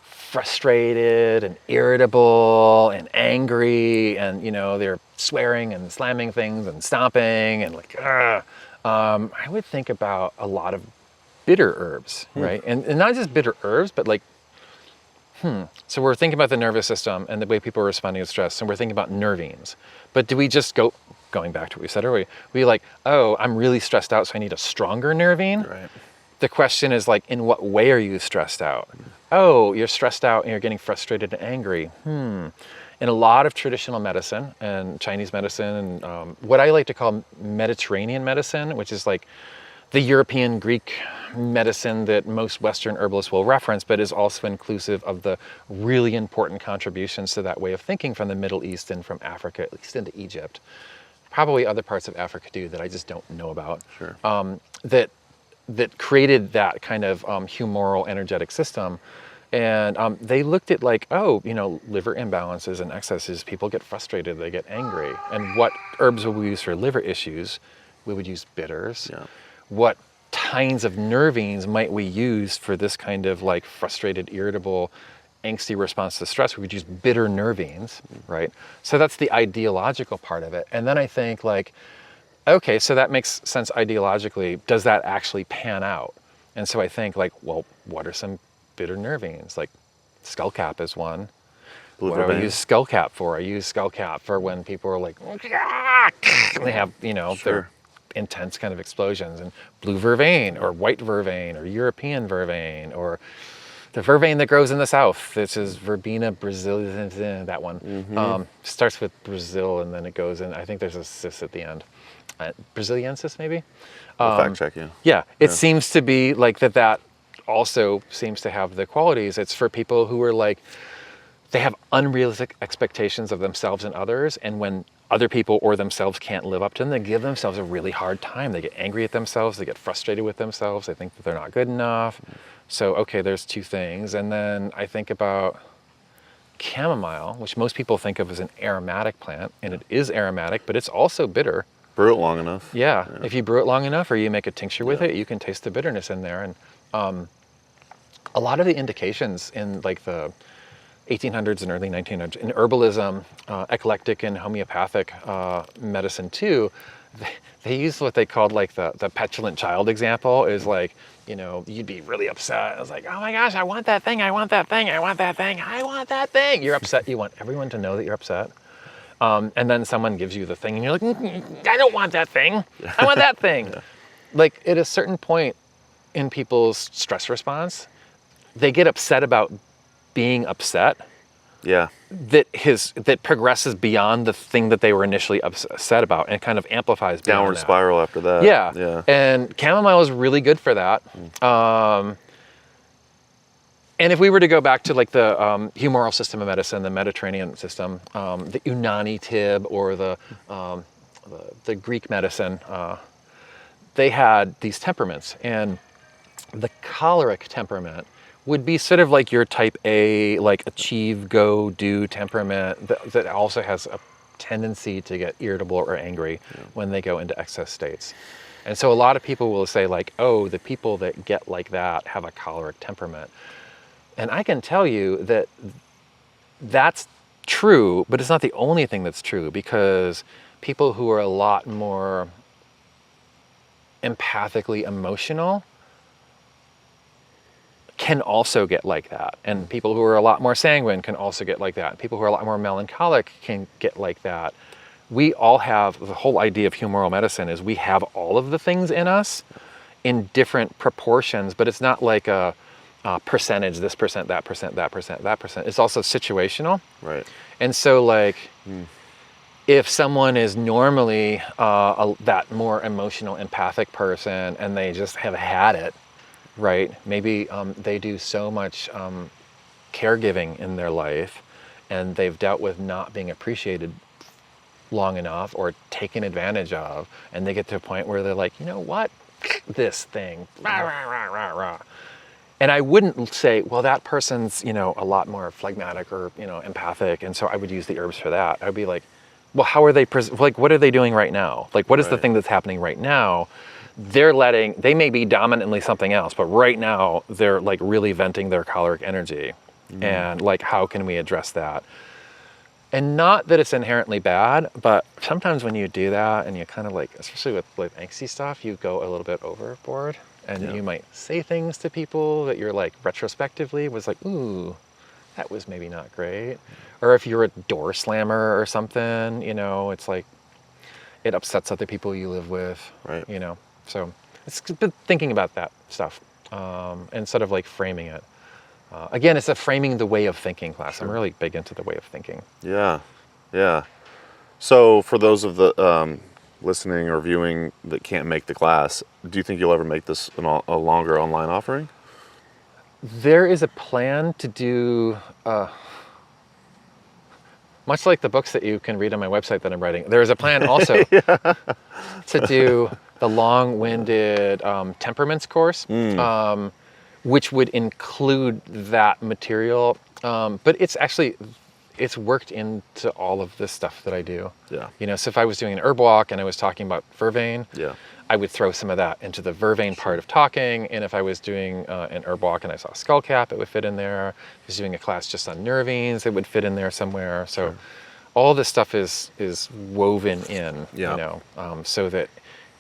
frustrated and irritable and angry, and they're swearing and slamming things and stomping and like, I would think about a lot of bitter herbs, right? And not just bitter herbs, but like, so we're thinking about the nervous system and the way people are responding to stress, and we're thinking about nervines. But do we just going back to what we said earlier, we like, oh, I'm really stressed out, so I need a stronger nervine? Right. The question is like, in what way are you stressed out? Oh, you're stressed out and you're getting frustrated and angry. In a lot of traditional medicine and Chinese medicine and what I like to call Mediterranean medicine, which is like the European Greek medicine that most Western herbalists will reference, but is also inclusive of the really important contributions to that way of thinking from the Middle East and from Africa, at least into Egypt. Probably other parts of Africa too that I just don't know about. Sure. That that created that kind of humoral energetic system. And they looked at like, oh, you know, liver imbalances and excesses, people get frustrated, they get angry. And what herbs would we use for liver issues? We would use bitters. Yeah. What kinds of nervines might we use for this kind of like frustrated, irritable, angsty response to stress? We would use bitter nervines, right? So that's the ideological part of it. And then I think like, okay, so that makes sense ideologically. Does that actually pan out? And so I think like, well, what are some bitter nervines? Like skullcap is one. What do I use skullcap for? I use skullcap for when people are like, they have, you know, their intense kind of explosions. And blue vervain or white vervain or European vervain or the vervain that grows in the south. This is Verbena brasiliensis, that one. Starts with Brazil and then it goes in, I think there's a cis at the end. Braziliensis maybe? Fact check you. Yeah, it seems to be like that also seems to have the qualities. It's for people who are like, they have unrealistic expectations of themselves and others, and when other people or themselves can't live up to them, they give themselves a really hard time. They get angry at themselves, they get frustrated with themselves, they think that they're not good enough. So, okay, there's two things. And then I think about chamomile, which most people think of as an aromatic plant, and it is aromatic, but it's also bitter. Brew it long enough. Yeah, if you brew it long enough or you make a tincture with it, you can taste the bitterness in there. And a lot of the indications in like the 1800s and early 1900s in herbalism, eclectic and homeopathic medicine too, they use what they called like the petulant child example is like, you know, you'd be really upset. It's like, oh my gosh, I want that thing, I want that thing, I want that thing, I want that thing. You're upset, you want everyone to know that you're upset. And then someone gives you the thing and you're like, I don't want that thing, I want that thing. Like at a certain point in people's stress response, they get upset about being upset. Yeah. That progresses beyond the thing that they were initially upset about and kind of amplifies beyond downward that. spiral after that. Yeah. And chamomile is really good for that. And if we were to go back to like the humoral system of medicine, the Mediterranean system, the Unani tib or the Greek medicine, they had these temperaments, and the choleric temperament would be sort of like your type A, like achieve, go, do temperament that also has a tendency to get irritable or angry when they go into excess states. And so a lot of people will say like, oh, the people that get like that have a choleric temperament. And I can tell you that that's true, but it's not the only thing that's true, because people who are a lot more empathically emotional can also get like that. And people who are a lot more sanguine can also get like that. People who are a lot more melancholic can get like that. We all have, the whole idea of humoral medicine is we have all of the things in us in different proportions, but it's not like a percentage, this percent, that percent, that percent, that percent. It's also situational. Right. And so like, if someone is normally that more emotional, empathic person and they just have had it, right? Maybe they do so much caregiving in their life and they've dealt with not being appreciated long enough or taken advantage of, and they get to a point where they're like, you know what? This thing. Rah, rah, rah, rah, rah. And I wouldn't say, well, that person's, you know, a lot more phlegmatic or, you know, empathic, and so I would use the herbs for that. I'd be like, well, how are they, like, what are they doing right now? Like, what is the thing that's happening right now? They may be dominantly something else, but right now they're like really venting their choleric energy. And like, how can we address that? And not that it's inherently bad, but sometimes when you do that and you kind of like, especially with angsty stuff, you go a little bit overboard. And you might say things to people that you're like retrospectively was like, ooh, that was maybe not great. Or if you're a door slammer or something, you know, it's like, it upsets other people you live with, right? You know, so it's been thinking about that stuff and sort of like framing it. Again, it's a framing the way of thinking class. I'm really big into the way of thinking. Yeah, yeah. So for those of the listening or viewing that can't make the class, do you think you'll ever make this a longer online offering? There is a plan to do, much like the books that you can read on my website that I'm writing, there is a plan also to do the long-winded temperaments course, which would include that material. But it's worked into all of this stuff that I do. Yeah. You know, so if I was doing an herb walk and I was talking about vervain, Yeah. I would throw some of that into the vervain part of talking. And if I was doing an herb walk and I saw skullcap, it would fit in there. If I was doing a class just on nervines, it would fit in there somewhere. So all this stuff is woven in, Yeah. you know, so that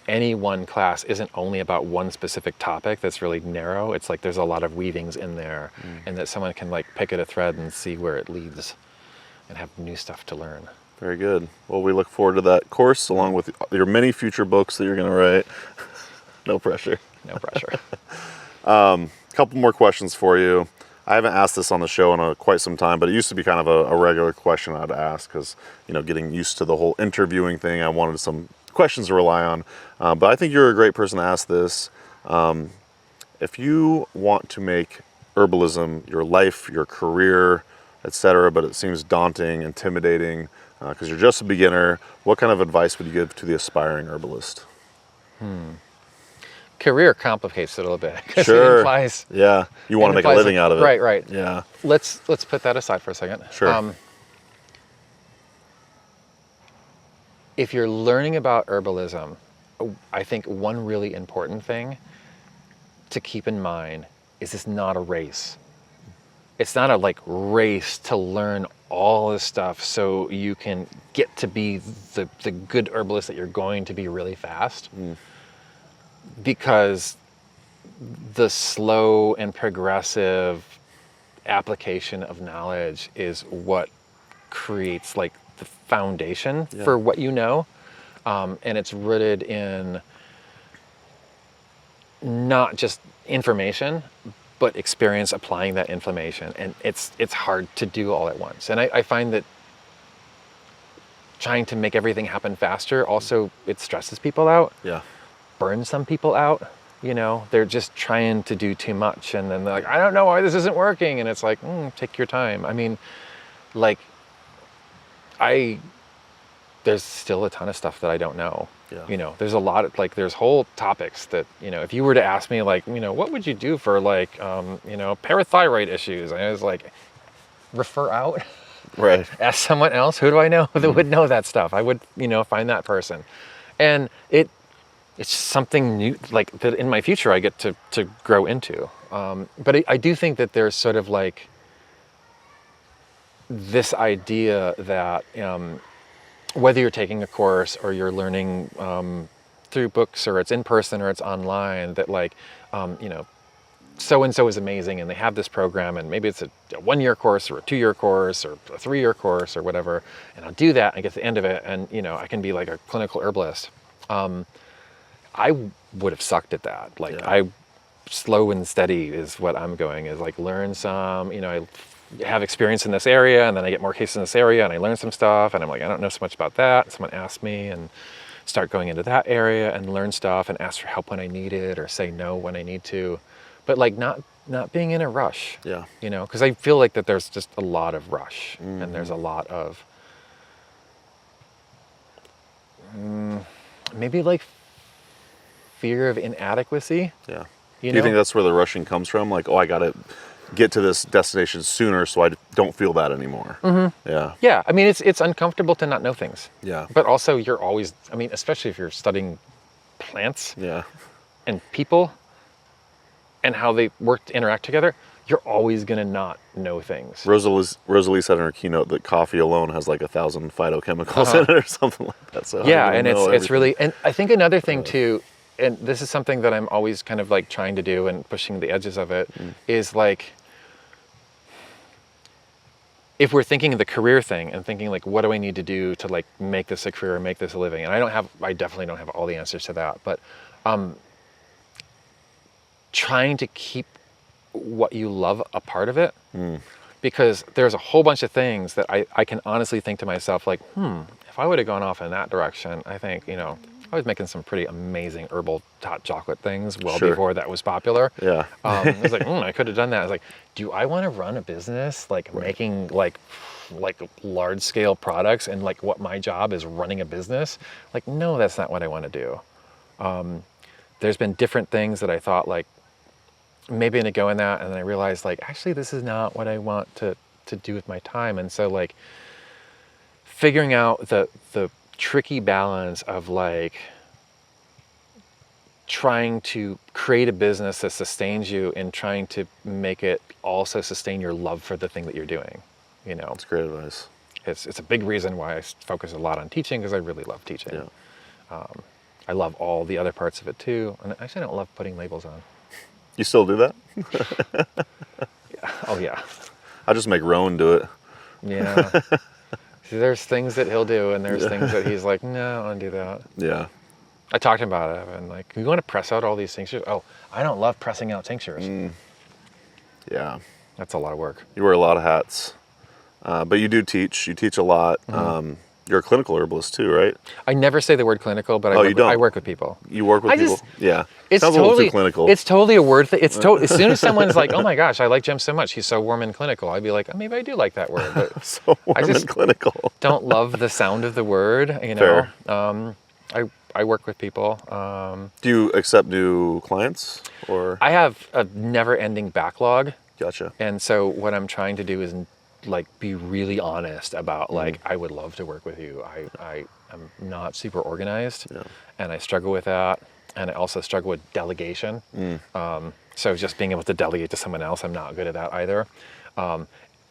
any one class isn't only about one specific topic that's really narrow. It's like there's a lot of weavings in there, and that someone can like pick at a thread and see where it leads and have new stuff to learn. Very good. Well, we look forward to that course along with your many future books that you're going to write. No pressure. No pressure. Couple more questions for you. I haven't asked this on the show in quite some time, but it used to be kind of a regular question I'd ask because, you know, getting used to the whole interviewing thing, I wanted some questions to rely on. But I think you're a great person to ask this. If you want to make herbalism your life, your career, etc., but it seems daunting, intimidating, because you're just a beginner, what kind of advice would you give to the aspiring herbalist? Career complicates it a little bit. 'Cause Sure. It implies, Yeah. You want to make a living out of it. Right, right. Yeah. Let's put that aside for a second. Sure. If you're learning about herbalism, I think one really important thing to keep in mind is it's not a race. It's not a like race to learn all this stuff so you can get to be the good herbalist that you're going to be really fast. Because the slow and progressive application of knowledge is what creates like the foundation for what you know. And it's rooted in not just information, but experience applying that information. And it's hard to do all at once. And I find that trying to make everything happen faster also, it stresses people out. Yeah. Burns some people out. You know, they're just trying to do too much. And then they're like, I don't know why this isn't working. And it's like, take your time. I mean, like, there's still a ton of stuff that I don't know. Yeah. You know, there's a lot of, like, there's whole topics that, you know, if you were to ask me, like, you know, what would you do for, like, you know, parathyroid issues? And I was like, refer out. Right. Ask someone else. Who do I know that would know that stuff? I would, you know, find that person. And it's something new, like, that in my future I get to grow into. But I do think that there's sort of like this idea that whether you're taking a course or you're learning through books or it's in person or it's online, that like, you know, so-and-so is amazing and they have this program and maybe it's a 1-year course or a 2-year course or a 3-year course or whatever. And I'll do that and I get to the end of it and, you know, I can be like a clinical herbalist. I would have sucked at that. Like slow and steady is what I'm going, is like learn some, you know, I have experience in this area and then I get more cases in this area and I learn some stuff and I'm like, I don't know so much about that. Someone asked me and start going into that area and learn stuff and ask for help when I need it or say no when I need to. But like not being in a rush. Yeah. You know, because I feel like that there's just a lot of rush and there's a lot of maybe like fear of inadequacy. Yeah. You Do you know? think that's where the rushing comes from? Like, oh, I got to get to this destination sooner so I don't feel that anymore. Yeah. Yeah. I mean, it's uncomfortable to not know things. Yeah. But also you're always, I mean, especially if you're studying plants Yeah. and people and how they interact together, you're always going to not know things. Rosalee said in her keynote that coffee alone has like 1,000 phytochemicals in it or something like that. So Yeah, and it's really, and I think another thing too, and this is something that I'm always kind of like trying to do and pushing the edges of it, is like, if we're thinking of the career thing and thinking like, what do I need to do to like make this a career, make this a living? And I definitely don't have all the answers to that, but trying to keep what you love a part of it, because there's a whole bunch of things that I can honestly think to myself like, if I would have gone off in that direction, I think, you know, I was making some pretty amazing herbal hot chocolate things before that was popular. Yeah. I was like, I could have done that. I was like, do I want to run a business like making like large scale products and like what my job is running a business? Like, no, that's not what I want to do. There's been different things that I thought like, maybe I'm gonna go in that, and then I realized like, actually this is not what I want to do with my time. And so like figuring out the tricky balance of like trying to create a business that sustains you and trying to make it also sustain your love for the thing that you're doing, you know. That's great advice. It's a big reason why I focus a lot on teaching, because I really love teaching. Yeah. I love all the other parts of it too, and actually I don't love putting labels on. You still do that? Yeah. Oh yeah. I just make Rowan do it. Yeah. See, there's things that he'll do, and there's things that he's like, no, I don't want to do that. Yeah. I talked to him about it, and like, you want to press out all these tinctures? Oh, I don't love pressing out tinctures. Yeah. That's a lot of work. You wear a lot of hats. But you do teach. You teach a lot. You're a clinical herbalist too, right? I never say the word clinical, but you don't? I work with people. You work with people? Yeah. It's Sounds a little too clinical. It's totally a word thing. As soon as someone's like, oh my gosh, I like Jim so much, he's so warm and clinical, I'd be like, oh, maybe I do like that word. But so warm and clinical. Don't love the sound of the word, you know. Fair. I work with people. Do you accept new clients, or? I have a never-ending backlog. Gotcha. And so what I'm trying to do is like be really honest about like, I would love to work with you. I am not super organized, and I struggle with that. And I also struggle with delegation. So just being able to delegate to someone else, I'm not good at that either.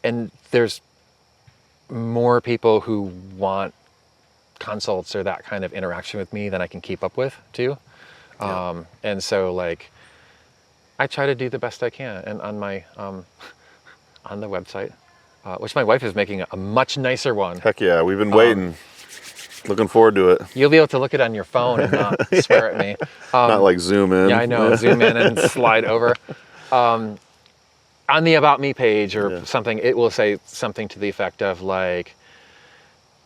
And there's more people who want consults or that kind of interaction with me than I can keep up with too. And so like, I try to do the best I can. And on my, on the website, which my wife is making a much nicer one. Heck yeah, we've been waiting. Looking forward to it. You'll be able to look it on your phone and not swear at me. Not like zoom in. Yeah, I know. Zoom in and slide over. On the About Me page or something, it will say something to the effect of like,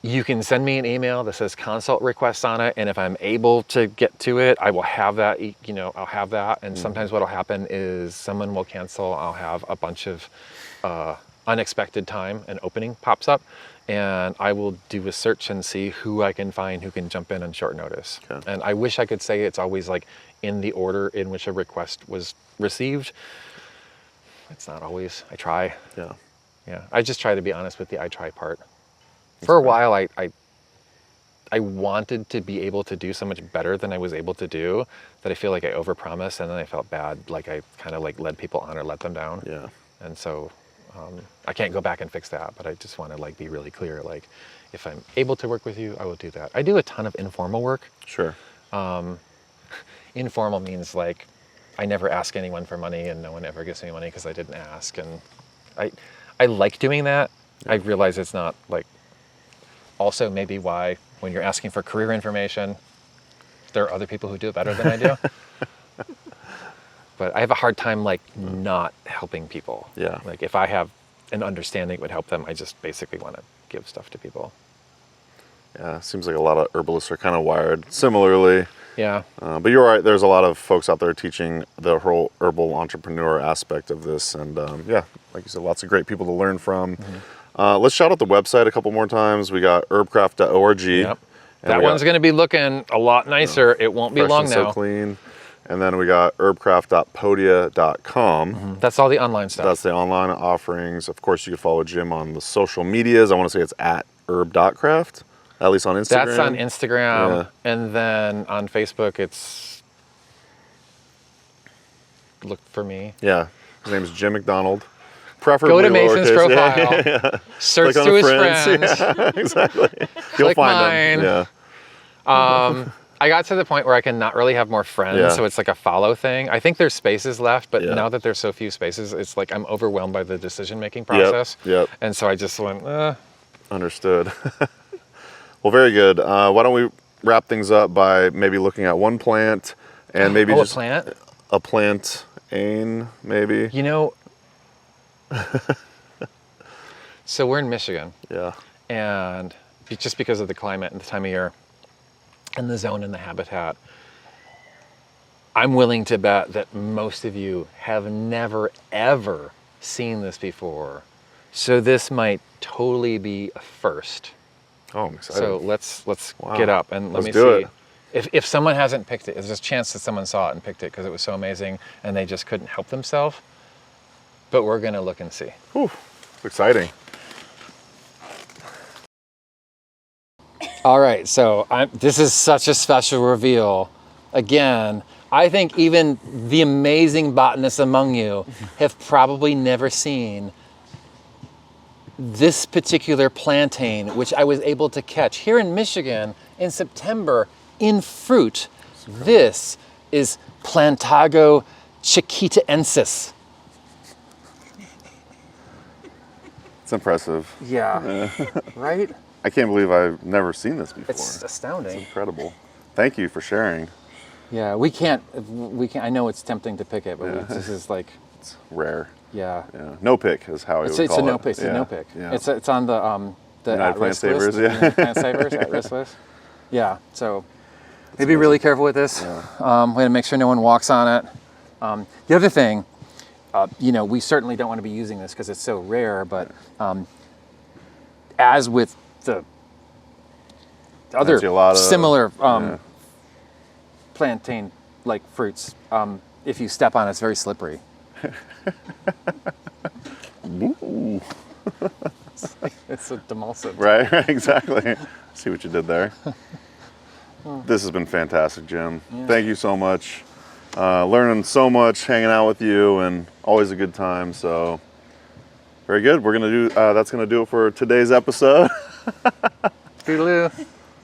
you can send me an email that says consult request on it, and if I'm able to get to it, I will have that, you know, I'll have that. And sometimes what'll happen is someone will cancel. I'll have a bunch of unexpected time, an opening pops up, and I will do a search and see who I can find who can jump in on short notice. Okay. And I wish I could say it's always like in the order in which a request was received. It's not always. I try. Yeah. Yeah. I just try to be honest with the I try part. For a while, I wanted to be able to do so much better than I was able to do that I feel like I overpromised, and then I felt bad, like I kind of like led people on or let them down. Yeah. And so I can't go back and fix that, but I just want to like be really clear. Like, if I'm able to work with you, I will do that. I do a ton of informal work. Sure. Informal means like I never ask anyone for money, and no one ever gives me money because I didn't ask. And I like doing that. Yeah. I realize it's not like, also maybe why when you're asking for career information, there are other people who do it better than I do. But I have a hard time like not helping people. Yeah. Like if I have an understanding it would help them, I just basically want to give stuff to people. Yeah, seems like a lot of herbalists are kind of wired similarly. Yeah. But you're right, there's a lot of folks out there teaching the whole herbal entrepreneur aspect of this. And yeah, like you said, lots of great people to learn from. Let's shout out the website a couple more times. We got herbcraft.org. Yep. That one's going to be looking a lot nicer. It won't be long now. So clean. And then we got herbcraft.podia.com. That's all the online stuff. That's the online offerings. Of course, you can follow Jim on the social medias. I want to say it's at herb.craft, at least on Instagram. That's on Instagram. Yeah. And then on Facebook, it's... Look for me. Yeah. His name is Jim McDonald. Preferably go to Mason's profile. Yeah. Search through his friends. Yeah, exactly. You'll find him. Yeah. I got to the point where I can not really have more friends, so it's like a follow thing. I think there's spaces left, but now that there's so few spaces, it's like I'm overwhelmed by the decision-making process. Yep. And so I just went, Understood. Well, very good. Why don't we wrap things up by maybe looking at one plant and maybe just... a plant? A plantain, maybe? You know... So we're in Michigan. Yeah. And just because of the climate and the time of year, and the zone and the habitat, I'm willing to bet that most of you have never, ever seen this before. So this might totally be a first. Oh, I'm excited. So let's get up and let me do see. it. If someone hasn't picked it, there's a chance that someone saw it and picked it because it was so amazing and they just couldn't help themselves. But we're gonna look and see. Whew, it's exciting. All right, so this is such a special reveal. Again, I think even the amazing botanists among you have probably never seen this particular plantain, which I was able to catch here in Michigan in September in fruit. This is Plantago chiquitaensis. It's impressive. Yeah, right? I can't believe I've never seen this before. It's astounding. Incredible. Thank you for sharing. Yeah, we can't, I know it's tempting to pick it, but this is like, It's rare. yeah. Yeah. No pick is how I would call it. It's a no pick. It's Yeah. a no pick. Yeah. It's on the United at-risk Plant list. Savers, yeah. United Plant Savers at-risk list. Yeah. So be really careful with this. Yeah. We had to make sure no one walks on it. The other thing, we certainly don't want to be using this because it's so rare. But as with the other Lanceolata, similar yeah. plantain-like fruits, if you step on it, it's very slippery. Ooh. It's a demulcent. Right, exactly. See what you did there. This has been fantastic, Jim. Yeah. Thank you so much. Learning so much, hanging out with you, and always a good time. So, very good. We're gonna do. That's gonna do it for today's episode. Toodaloo.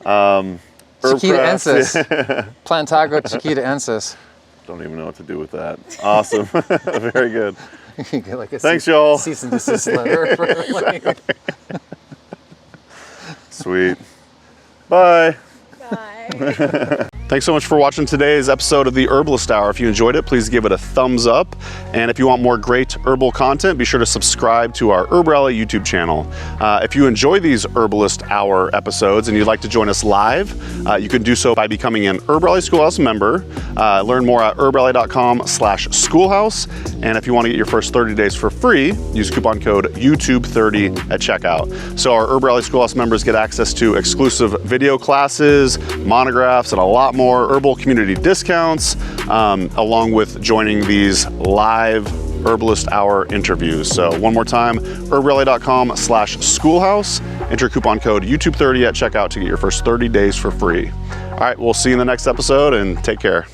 Herbcraft, Chiquitaensis. yeah. Plantago chiquitaensis. Don't even know what to do with that. Awesome. Very good. You get like a Thanks, y'all. cease and desist letter. For like, Sweet. Bye. Bye. Thanks so much for watching today's episode of the Herbalist Hour. If you enjoyed it, please give it a thumbs up. And if you want more great herbal content, be sure to subscribe to our Herbalist YouTube channel. If you enjoy these Herbalist Hour episodes and you'd like to join us live, you can do so by becoming an Herbalist Schoolhouse member. Learn more at herbalist.com/schoolhouse. And if you want to get your first 30 days for free, use coupon code YouTube30 at checkout. So our Herbalist Schoolhouse members get access to exclusive video classes, monographs, and a lot more herbal community discounts, along with joining these live Herbalist Hour interviews. So one more time, herbalist.com/schoolhouse. Enter coupon code YouTube30 at checkout to get your first 30 days for free. All right, we'll see you in the next episode and take care.